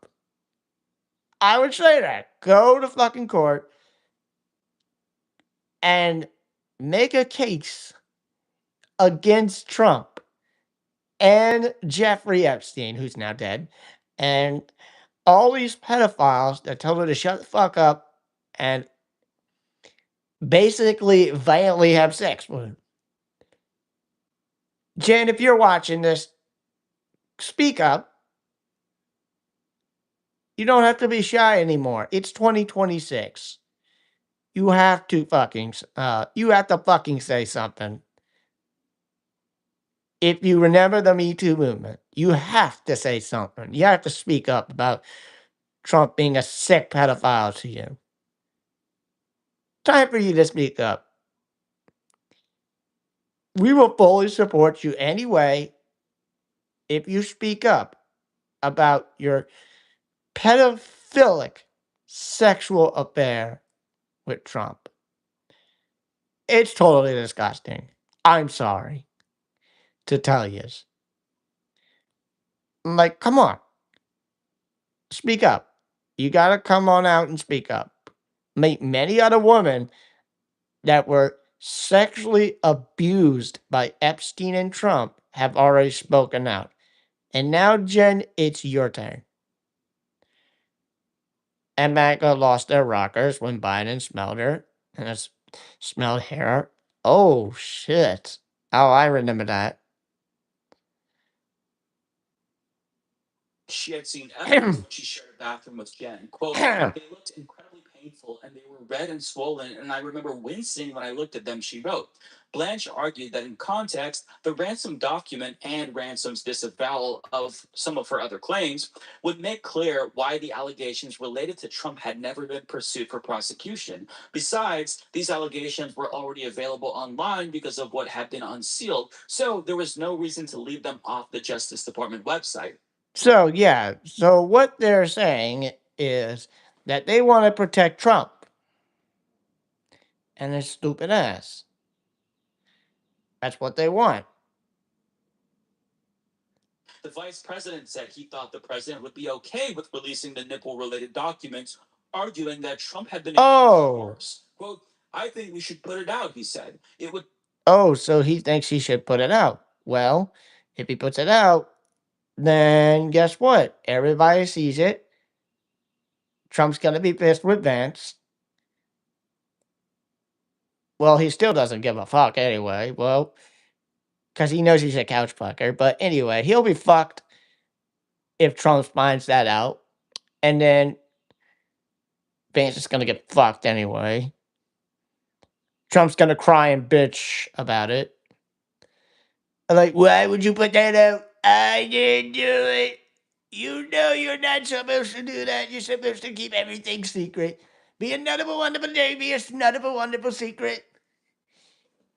I would say that. Go to fucking court and make a case against Trump and Jeffrey Epstein, who's now dead, and all these pedophiles that told her to shut the fuck up and basically violently have sex with him. Jen, if you're watching this, speak up. You don't have to be shy anymore. It's 2026. You have to fucking say something. If you remember the Me Too movement, you have to say something. You have to speak up about Trump being a sick pedophile to you. Time for you to speak up. We will fully support you anyway if you speak up about your pedophilic sexual affair with Trump. It's totally disgusting. I'm sorry to tell you. Like, come on, speak up. You gotta come on out and speak up. Many other women that were sexually abused by Epstein and Trump have already spoken out. And now, Jen, it's your turn. America lost their rockers when Biden smelled her and smelled hair. Oh, shit. Oh, I remember that. she had seen evidence when she shared a bathroom with Jen. Quote, they looked incredibly painful and they were red and swollen, and I remember wincing when I looked at them, she wrote. Blanche argued that in context, the ransom document and Ransom's disavowal of some of her other claims would make clear why the allegations related to Trump had never been pursued for prosecution. Besides, these allegations were already available online because of what had been unsealed, so there was no reason to leave them off the Justice Department website. So, yeah. So, what they're saying is that they want to protect Trump and his stupid ass. That's what they want. The vice president said he thought the president would be okay with releasing the nipple related documents, arguing that Trump had been Oh. worse. Quote, I think we should put it out, he said. It would. Oh, so he thinks he should put it out. Well, if he puts it out, then guess what? Everybody sees it. Trump's going to be pissed with Vance. Well, he still doesn't give a fuck anyway. Well, because he knows he's a couch fucker. But anyway, he'll be fucked if Trump finds that out. And then Vance is going to get fucked anyway. Trump's going to cry and bitch about it. Like, why would you put that out? I didn't do it. You know you're not supposed to do that. You're supposed to keep everything secret. Be another wonderful day. Be another wonderful secret.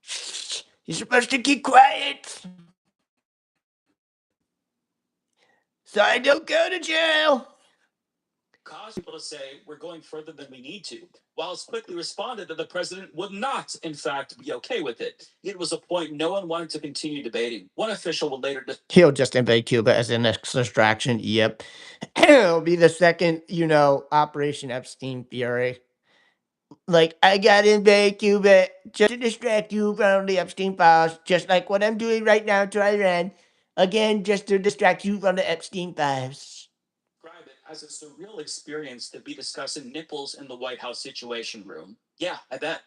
Shh. You're supposed to keep quiet. So I don't go to jail. Cause people to say we're going further than we need to, whilst quickly responded that the president would not, in fact, be okay with it. It was a point no one wanted to continue debating. One official would later. He'll just invade Cuba as the next distraction. Yep. It'll be the second, Operation Epstein Fury. Like, I got to invade Cuba just to distract you from the Epstein files, just like what I'm doing right now to Iran. Again, just to distract you from the Epstein files. Describe it as a surreal experience to be discussing nipples in the White House Situation Room. Yeah, I bet.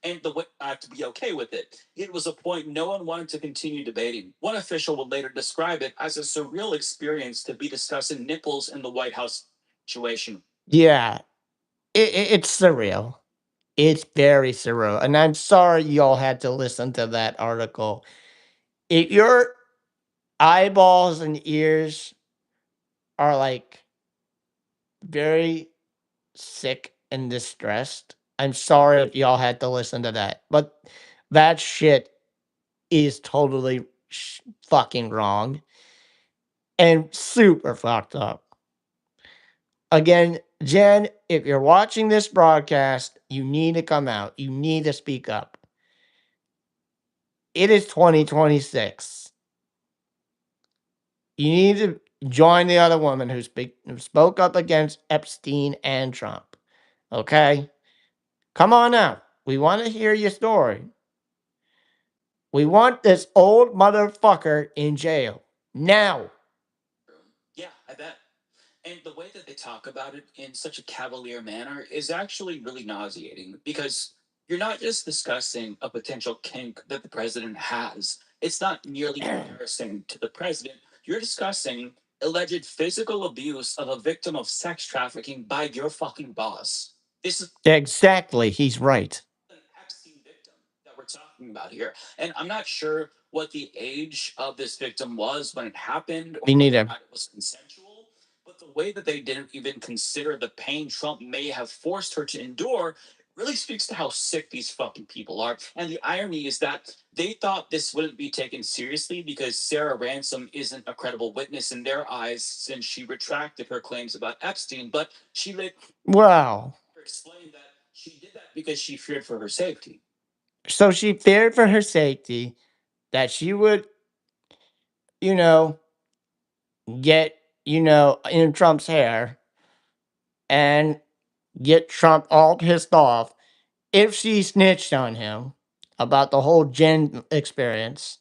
And to be okay with it. It was a point no one wanted to continue debating. One official would later describe it as a surreal experience to be discussing nipples in the White House situation. Yeah, it's surreal. It's very surreal. And I'm sorry y'all had to listen to that article. If your eyeballs and ears are like very sick and distressed, I'm sorry if y'all had to listen to that. But that shit is totally fucking wrong and super fucked up. Again, Jen, if you're watching this broadcast, you need to come out. You need to speak up. It is 2026. You need to join the other woman who spoke up against Epstein and Trump. Okay? Come on out. We want to hear your story. We want this old motherfucker in jail. Now. Yeah, I bet. And the way that they talk about it in such a cavalier manner is actually really nauseating because you're not just discussing a potential kink that the president has. It's not merely embarrassing to the president. You're discussing alleged physical abuse of a victim of sex trafficking by your fucking boss. This is Exactly. He's right. an Epstein victim that we're talking about here. And I'm not sure what the age of this victim was when it happened or Me whether or neither. not it was consensual. But the way that they didn't even consider the pain Trump may have forced her to endure really speaks to how sick these fucking people are. And the irony is that they thought this wouldn't be taken seriously because Sarah Ransom isn't a credible witness in their eyes since she retracted her claims about Epstein. But she later Wow. explained that she did that because she feared for her safety. So she feared for her safety that she would, you know, get, in Trump's hair and get Trump all pissed off if she snitched on him about the whole Jen experience.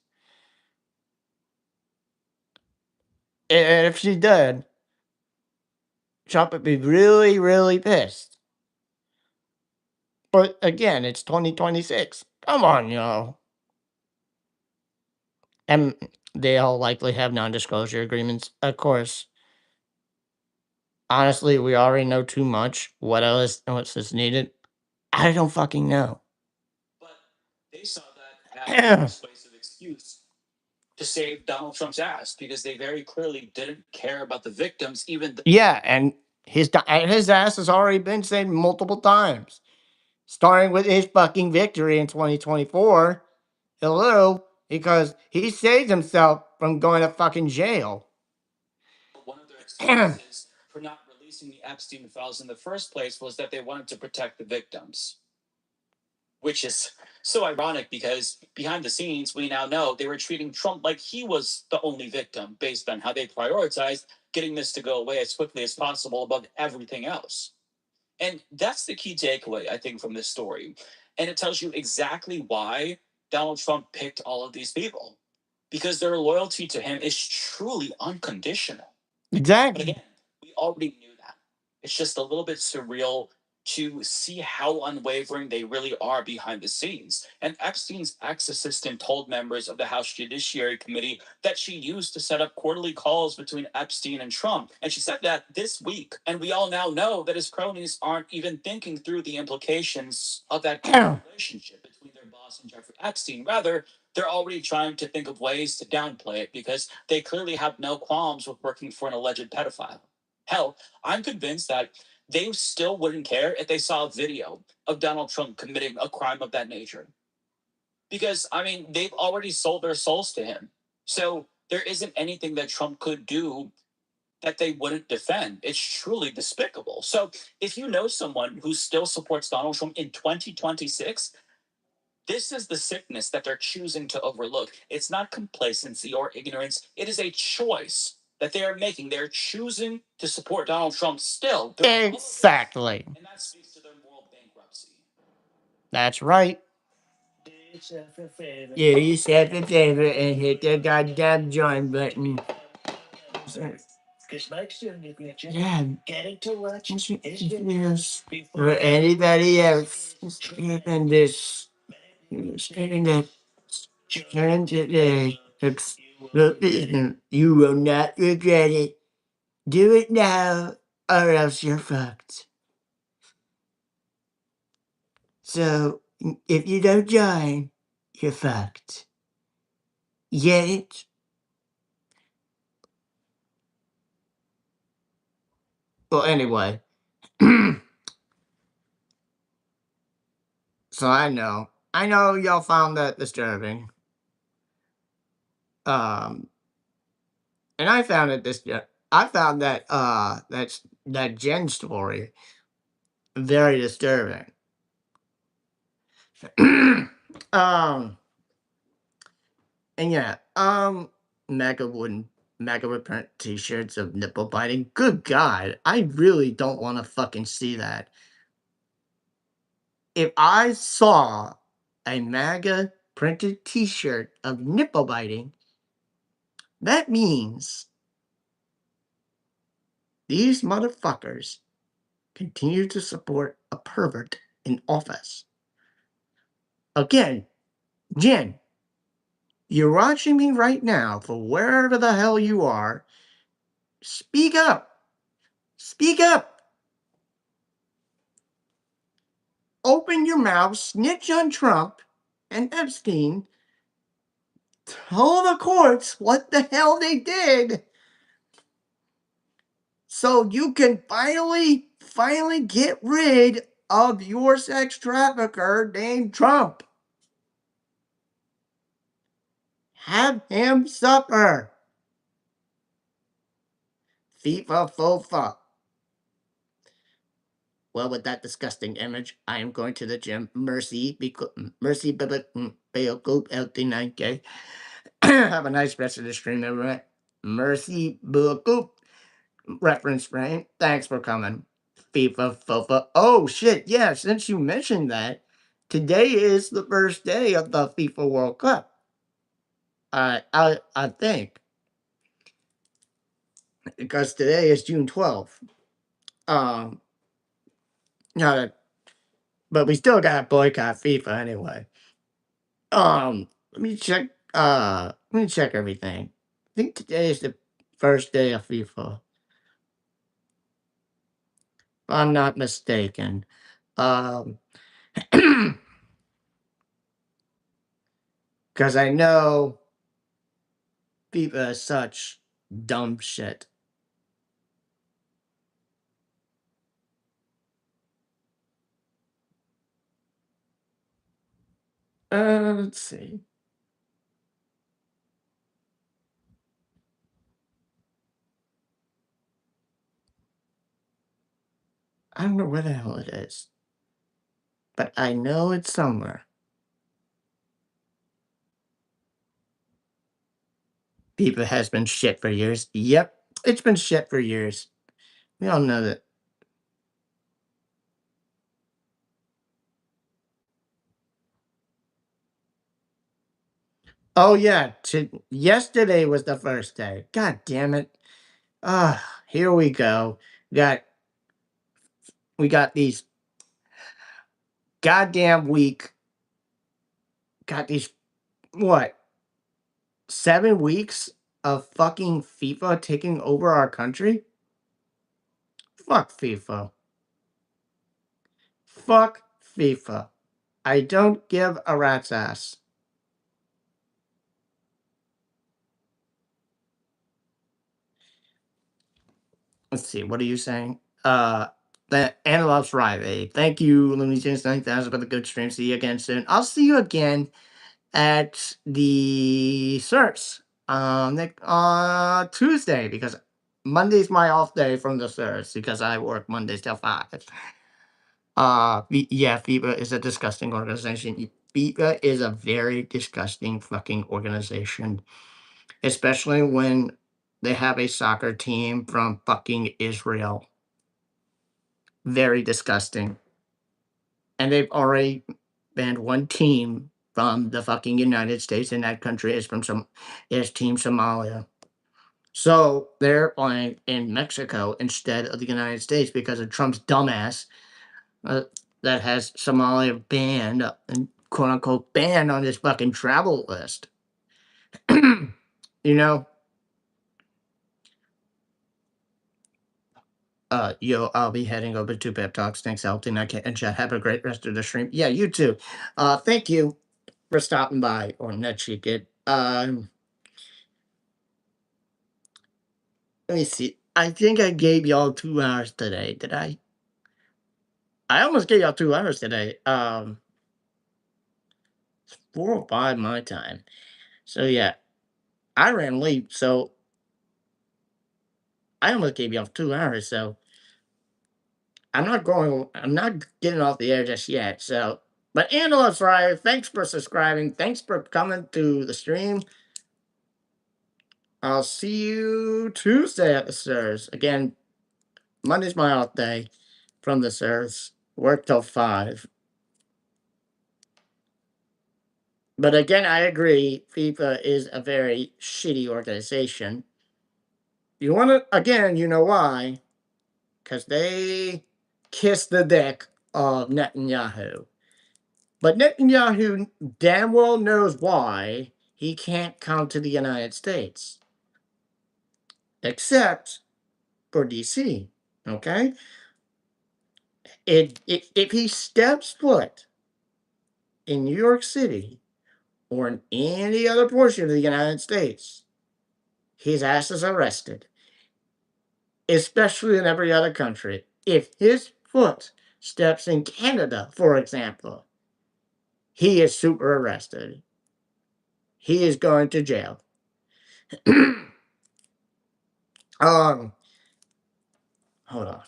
And if she did, Trump would be really, really pissed. But again, it's 2026. Come on, y'all. And they all likely have non disclosure agreements, of course. Honestly, we already know too much. What's is needed? I don't fucking know. But they saw that as a persuasive excuse to save Donald Trump's ass because they very clearly didn't care about the victims, even Yeah, and his ass has already been saved multiple times, starting with his fucking victory in 2024. Hello, because he saved himself from going to fucking jail. one of their excuses for not releasing the Epstein files in the first place was that they wanted to protect the victims, which is so ironic because behind the scenes, we now know they were treating Trump like he was the only victim based on how they prioritized getting this to go away as quickly as possible above everything else. And that's the key takeaway, I think, from this story. And it tells you exactly why Donald Trump picked all of these people because their loyalty to him is truly unconditional. But Exactly. again, we already knew that. It's just a little bit surreal to see how unwavering they really are behind the scenes. And Epstein's ex assistant told members of the House Judiciary Committee that she used to set up quarterly calls between Epstein and Trump. And she said that this week. And we all now know that his cronies aren't even thinking through the implications of that relationship between their boss and Jeffrey Epstein. Rather, they're already trying to think of ways to downplay it because they clearly have no qualms with working for an alleged pedophile. Hell, I'm convinced that they still wouldn't care if they saw a video of Donald Trump committing a crime of that nature. Because, I mean, they've already sold their souls to him. So there isn't anything that Trump could do that they wouldn't defend. It's truly despicable. So if you know someone who still supports Donald Trump in 2026, this is the sickness that they're choosing to overlook. It's not complacency or ignorance. It is a choice that they are making. They're choosing to support Donald Trump still. Exactly. And that speaks to their moral bankruptcy. That's right. Do yourself a favor and hit the goddamn join button. Yeah, yes. Or anybody else in this, in that, turn today. You will not regret it. Do it now, or else you're fucked. So, if you don't join, you're fucked. Get it? Well, anyway. So I know y'all found that disturbing. Um, and I found it I found that Jen story very disturbing. um, and yeah, Mega would print T-shirts of nipple biting. Good God, I really don't want to fucking see that. If I saw a MAGA printed T-shirt of nipple biting, that means these motherfuckers continue to support a pervert in office. Again, Jen, you're watching me right now for wherever the hell you are. Speak up. Speak up. Open your mouth, snitch on Trump and Epstein. Tell the courts what the hell they did. So you can finally get rid of your sex trafficker named Trump. Have him suffer. FIFA fofa. Well, with that disgusting image, I am going to the gym. Mercy, LT9K. Have a nice rest of the stream, everyone. Mercy, reference frame. Thanks for coming. FIFA fofa. Oh shit! Yeah, since you mentioned that, today is the first day of the FIFA World Cup. I think because today is June 12th. Um, no, but we still gotta boycott FIFA anyway. Let me check. Let me check everything. I think today is the first day of FIFA. I'm not mistaken. Um, because I know people are such dumb shit. Let's see. I don't know where the hell it is, but I know it's somewhere. FIFA has been shit for years. Yep, it's been shit for years. We all know that. Oh yeah, yesterday was the first day. God damn it. Ah, here we go. Got we got these goddamn week. Got these what? 7 weeks of fucking FIFA taking over our country? Fuck FIFA. Fuck FIFA. I don't give a rat's ass. Let's see, what are you saying? The Analog's Rivalry. Thank you, Looney Tunes 9000 for the good stream. See you again soon. I'll see you again at the CERS Tuesday because Monday's my off day from the CERS because I work Mondays till 5. Yeah, FIBA is a disgusting organization. FIBA is a very disgusting fucking organization, especially when they have a soccer team from fucking Israel. Very disgusting. And they've already banned one team from the fucking United States, and that country is Team Somalia. So they're playing in Mexico instead of the United States because of Trump's dumbass uh, that has Somalia banned and quote unquote banned on his fucking travel list. you know, yo, I'll be heading over to Pep Talks. Thanks, LT9K and chat. Have a great rest of the stream. Yeah, you too. Thank you for stopping by on that Kid. Let me see. I think I gave y'all 2 hours today. Did I? I almost gave y'all 2 hours today. 4 or 5 my time. So yeah, I ran late. So I almost gave y'all 2 hours. So I'm not getting off the air just yet. So, but Angela Fryer, thanks for subscribing. Thanks for coming to the stream. I'll see you Tuesday at the Sirs. Again, Monday's my off day from the Sirs. Work till 5. But again, I agree. FIFA is a very shitty organization. You want to, again, you know why? Because they kiss the dick of Netanyahu. But Netanyahu damn well knows why he can't come to the United States, except for DC. Okay? If he steps foot in New York City or in any other portion of the United States, his ass is arrested, especially in every other country. If his foot steps in Canada, for example, he is super arrested. He is going to jail. um, hold on.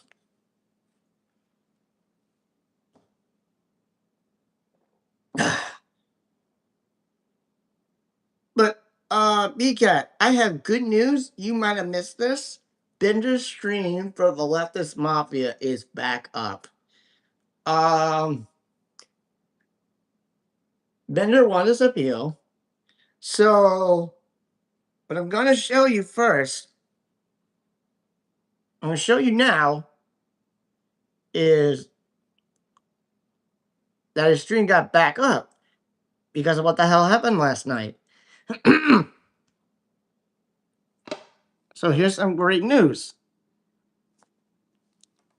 But BCAT, I have good news. You might have missed this. Bender's stream for the leftist mafia is back up. Um Bender won his appeal. So what I'm gonna show you first, I'm gonna show you now is that his stream got back up because of what the hell happened last night. So here's some great news.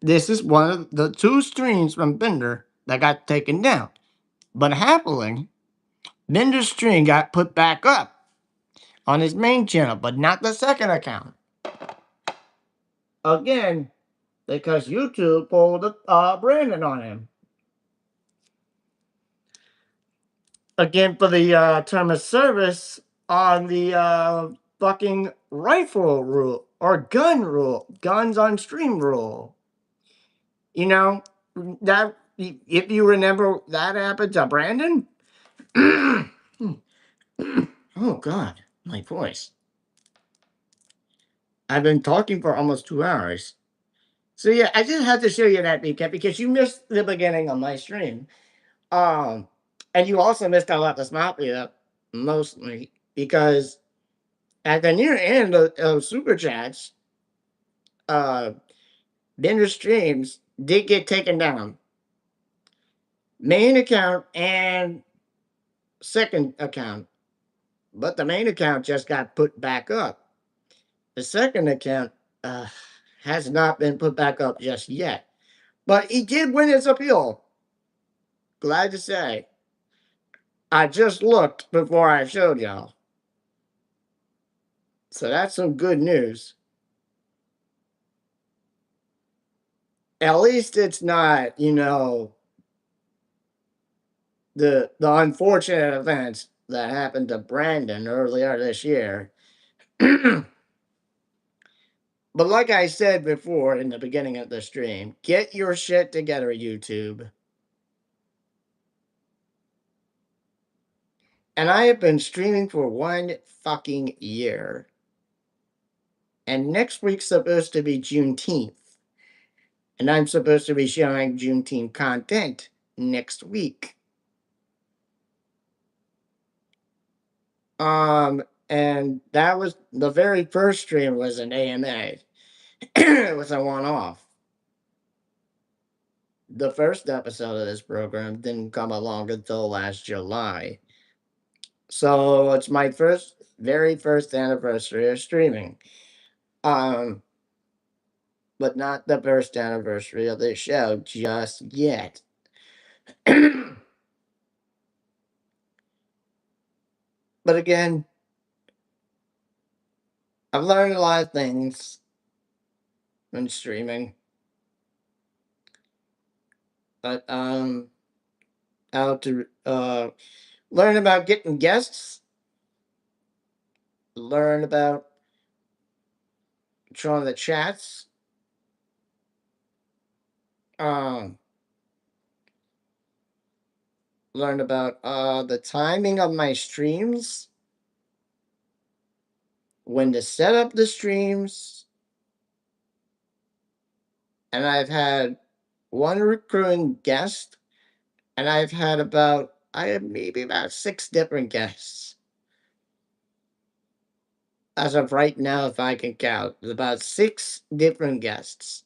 This is one of the two streams from Bender that got taken down. But happily, Bender's stream got put back up on his main channel, but not the second account. Again, because YouTube pulled Brandon on him. Again, for the term of service on the fucking rifle rule or gun rule, guns on stream rule. You know, that if you remember that happened to Brandon. Oh God, my voice. I've been talking for almost 2 hours. So yeah, I just had to show you that recap because you missed the beginning of my stream. Um, and you also missed a lot of Mafia, mostly because at the near end of Super Chats, uh, Bender streams did get taken down. Main account and second account. But the main account just got put back up. The second account uh, has not been put back up just yet. But he did win his appeal. Glad to say. I just looked before I showed y'all. So that's some good news. At least it's not, the unfortunate events that happened to Brandon earlier this year. But like I said before in the beginning of the stream, get your shit together, YouTube. And I have been streaming for 1 fucking year. And next week's supposed to be Juneteenth. And I'm supposed to be showing Juneteenth content next week. And that was the very first stream was an AMA. It was a one-off. The first episode of this program didn't come along until last July. So it's my very first anniversary of streaming. Um, but not the first anniversary of this show just yet. But again, I've learned a lot of things when streaming. But how to learn about getting guests, learn about showing the chats, um, learn about the timing of my streams, when to set up the streams, and I've had one recurring guest, and I have maybe about 6 different guests. As of right now, if I can count, there's about 6 different guests.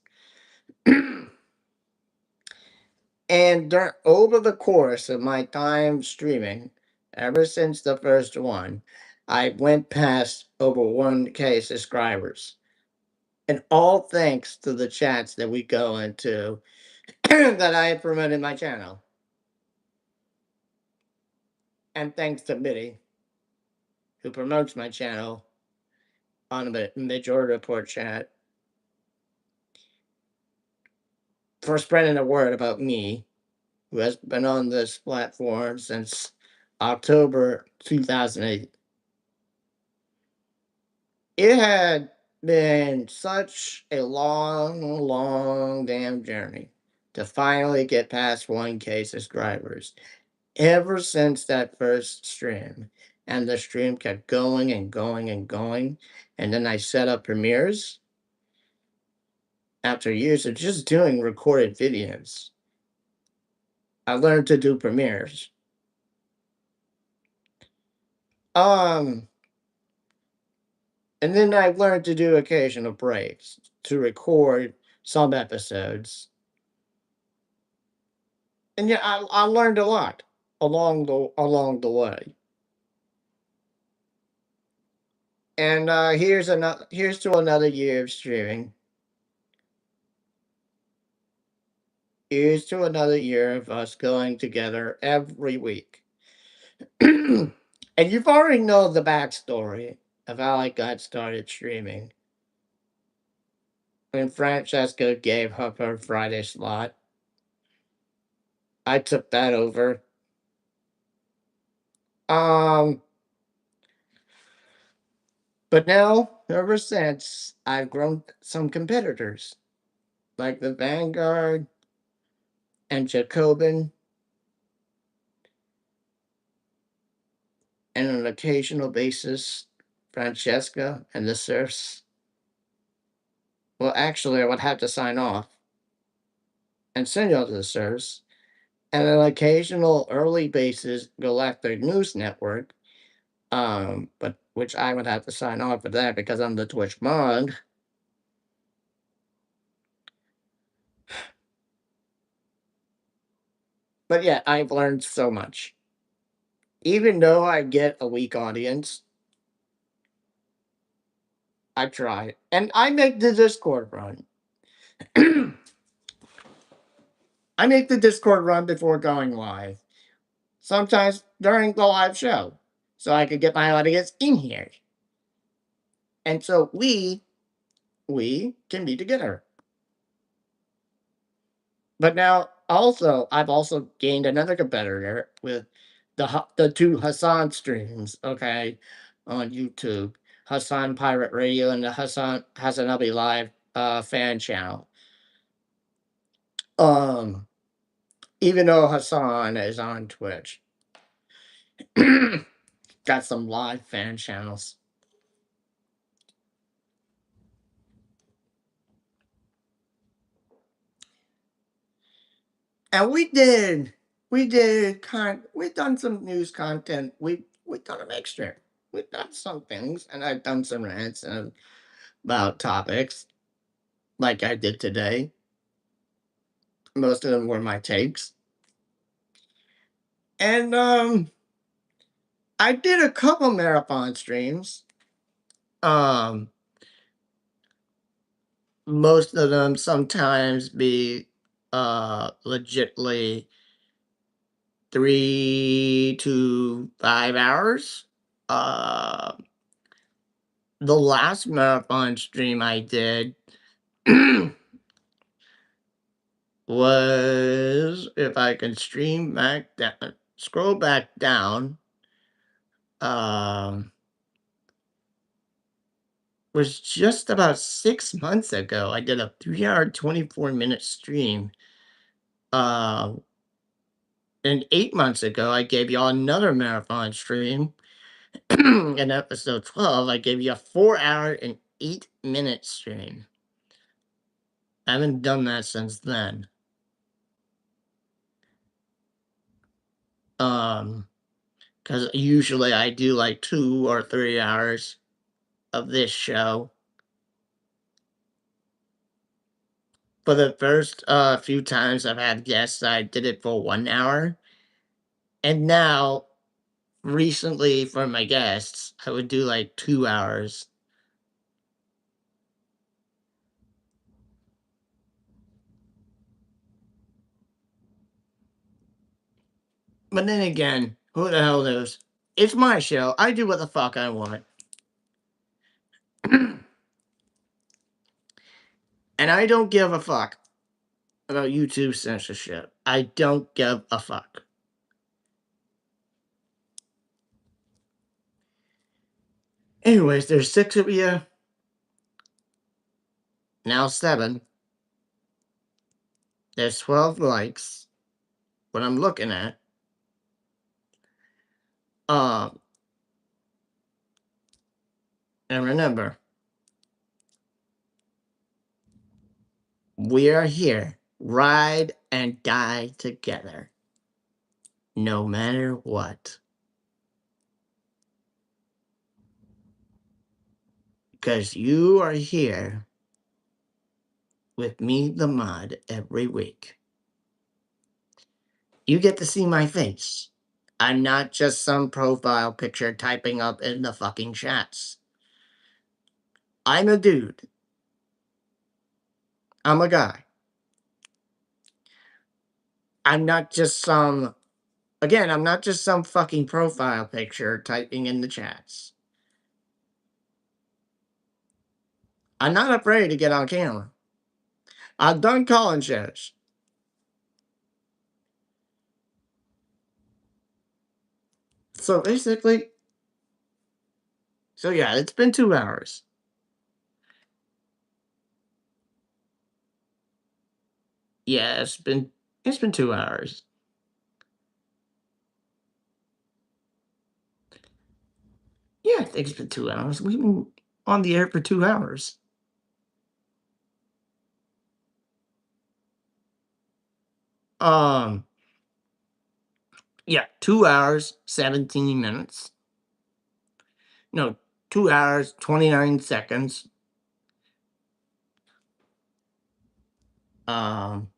And over the course of my time streaming, ever since the first one, I went past over 1K subscribers. And all thanks to the chats that we go into that I promoted my channel. And thanks to Mitty, who promotes my channel on the Majority Report chat, for spreading the word about me, who has been on this platform since October 2008. It had been such a long, long damn journey to finally get past 1K subscribers ever since that first stream. And the stream kept going and going and going. And then I set up premieres after years of just doing recorded videos. I learned to do premieres. Um, and then I learned to do occasional breaks to record some episodes. And yeah, I learned a lot along the way. And here's to another year of streaming. Here's to another year of us going together every week. And you've already know the backstory of how I got started streaming. When Francesca gave up her Friday slot, I took that over. Um, but now, ever since, I've grown some competitors like the Vanguard and Jacobin, and on an occasional basis, Francesca and the Surfs. Well, actually, I would have to sign off and send y'all to the Surfs, and an occasional early basis Galactic News Network, but which I would have to sign off for that because I'm the Twitch mod. But yeah, I've learned so much. Even though I get a weak audience, I try. And I make the Discord run. I make the Discord run before going live. Sometimes during the live show. So I could get my audience in here. And so we can be together. But now also I've also gained another competitor with the two Hassan streams, okay, on YouTube. Hassan Pirate Radio and the Hassan Hasanabi Live fan channel. Um, even though Hassan is on Twitch. Got some live fan channels. And we've done some news content. We've done a mixture. We've done some things, and I've done some rants about topics like I did today. Most of them were my takes. And I did a couple marathon streams. Um Most of them sometimes be legitly 3 to 5 hours. Uh the last marathon stream I did was, if I can stream back down, scroll back down, um, was just about 6 months ago. I did a 3 hour, 24-minute stream. Um, and 8 months ago, I gave y'all another marathon stream. In episode 12, I gave you a 4 hour and 8 minute stream. I haven't done that since then. Because usually I do like 2 or 3 hours of this show. For the first few times I've had guests, I did it for 1 hour. And now, recently, for my guests, I would do like 2 hours. But then again, who the hell knows? It's my show. I do what the fuck I want. And I don't give a fuck about YouTube censorship. I don't give a fuck. Anyways, there's 6 of you. Now 7. There's 12 likes. What I'm looking at. Um, and remember, we are here. Ride and die together. No matter what. Because you are here with me, the mod, every week. You get to see my face. I'm not just some profile picture typing up in the fucking chats. I'm a dude. I'm a guy. I'm not just some again, I'm not just some fucking profile picture typing in the chats. I'm not afraid to get on camera. I've done call-in shows. So basically, so yeah, it's been 2 hours. Yeah, it's been 2 hours. Yeah, I think it's been 2 hours. We've been on the air for 2 hours. Um, yeah, 2 hours, 17 minutes. No, 2 hours, 29 seconds. Um,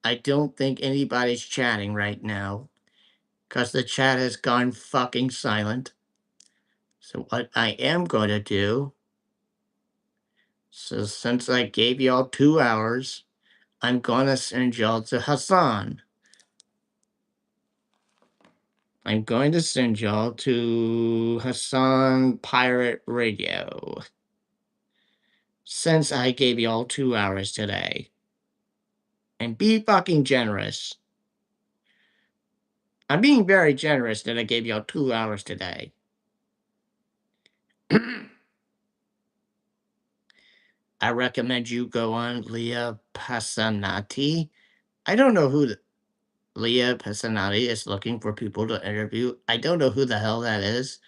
I don't think anybody's chatting right now because the chat has gone fucking silent. So what I am going to do, so since I gave y'all 2 hours, I'm gonna send y'all to Hassan. I'm going to send y'all to Hassan Pirate Radio. Since I gave y'all 2 hours today. And be fucking generous. I'm being very generous that I gave y'all 2 hours today. I recommend you go on Leah Passanati. I don't know who Leah Passanati is looking for people to interview. I don't know who the hell that is.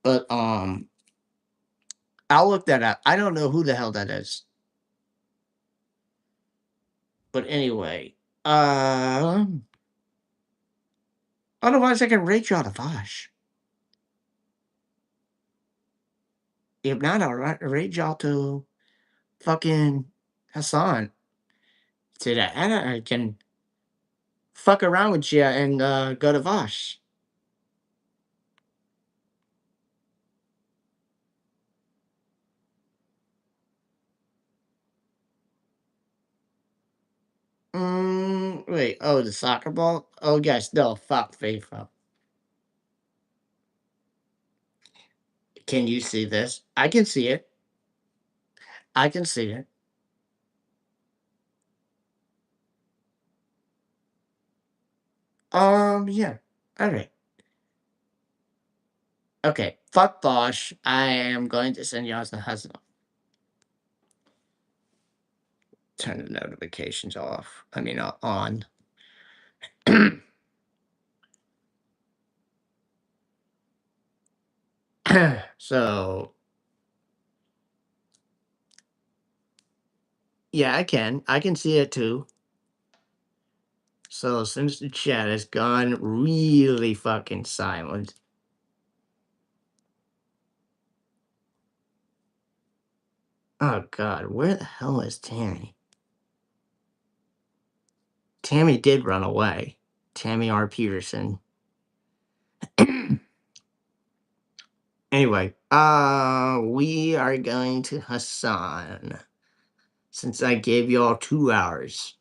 But I'll look that up. I don't know who the hell that is. But anyway, otherwise I can rate you out of 5. If not, I'll rate y'all to fucking Hassan. So that I can fuck around with you and go to Vosh. Wait. Oh, the soccer ball. Oh, yes. No, fuck FIFA. Can you see this? I can see it. I can see it. Yeah. All right. Okay. Fuck Bosch. I am going to send you all the hustle. Turn the notifications off. I mean, on. So, yeah, I can. I can see it too. So, since the chat has gone really fucking silent, oh god, where the hell is Tammy? Tammy did run away. Tammy R. Peterson. Anyway, we are going to Hassan. Since I gave y'all 2 hours.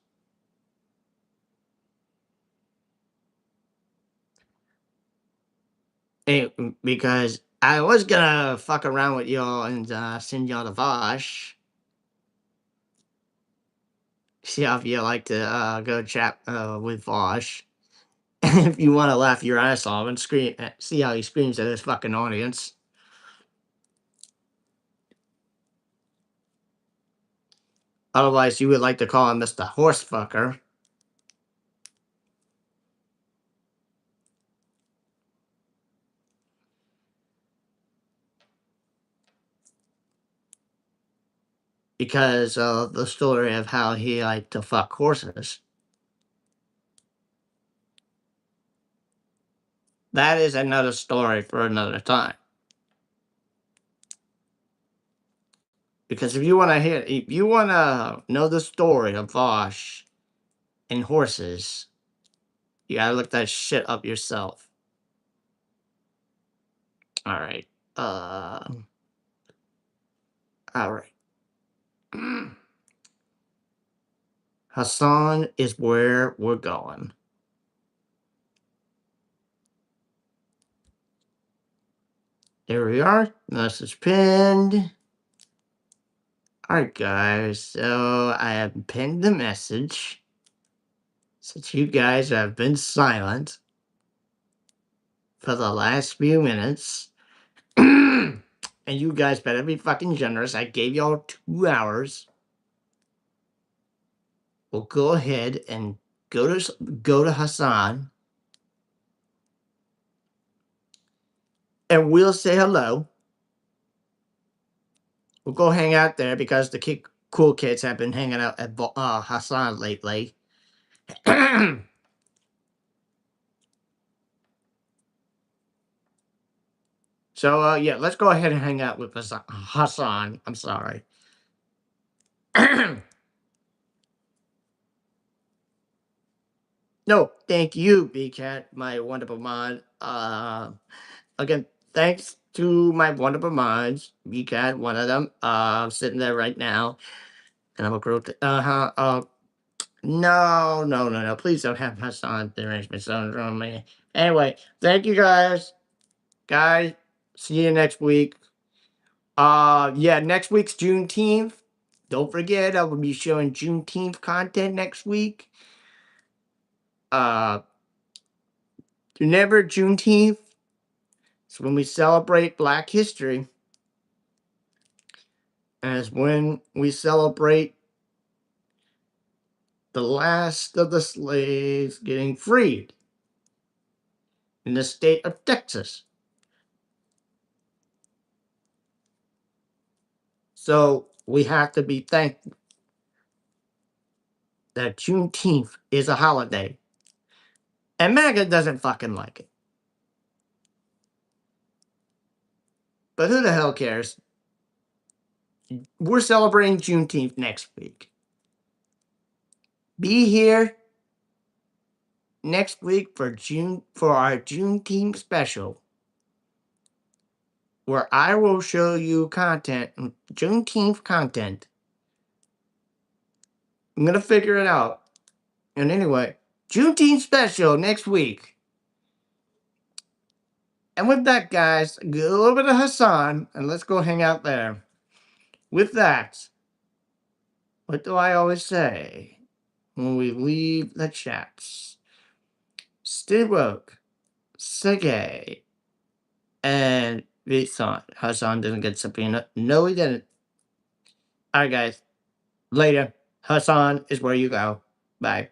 Because I was gonna fuck around with y'all and send y'all to Vosh. See how if you like to go chat with Vosh. If you want to laugh your ass off and scream, see how he screams at his fucking audience. Otherwise, you would like to call him Mr. Horsefucker. Because of the story of how he liked to fuck horses. That is another story for another time. Because if you want to know the story of Vosh and horses, you gotta look that shit up yourself. All right. All right. Hassan is where we're going. There we are. Message pinned. Alright, guys. So I have pinned the message. Since you guys have been silent for the last few minutes. And you guys better be fucking generous. I gave y'all 2 hours. Well, go ahead and go to Hassan. And we'll say hello. We'll go hang out there because the cool kids have been hanging out at Hassan lately. So, yeah, let's go ahead and hang out with Hassan. I'm sorry. No, thank you, BCat, my wonderful mod. Again, thanks to my wonderful mods, BCat, one of them, sitting there right now. And I'm a girl. No, no, no, no. Please don't have Hassan derangement syndrome, man. Anyway, thank you guys. Guys, see you next week. Yeah, next week's Juneteenth. Don't forget, I will be showing Juneteenth content next week. Uh, Remember Juneteenth? It's when we celebrate Black history. And it's when we celebrate the last of the slaves getting freed in the state of Texas. So we have to be thankful that Juneteenth is a holiday. And MAGA doesn't fucking like it. But who the hell cares? We're celebrating Juneteenth next week. Be here next week for our Juneteenth special, where I will show you Juneteenth content. I'm gonna figure it out. And anyway, Juneteenth special next week. And with that, guys, go over to Hassan and let's go hang out there. With that, what do I always say when we leave the chats? Stay woke, stay gay, and be thought. Hassan didn't get subpoena. No, he didn't. Alright, guys. Later. Hassan is where you go. Bye.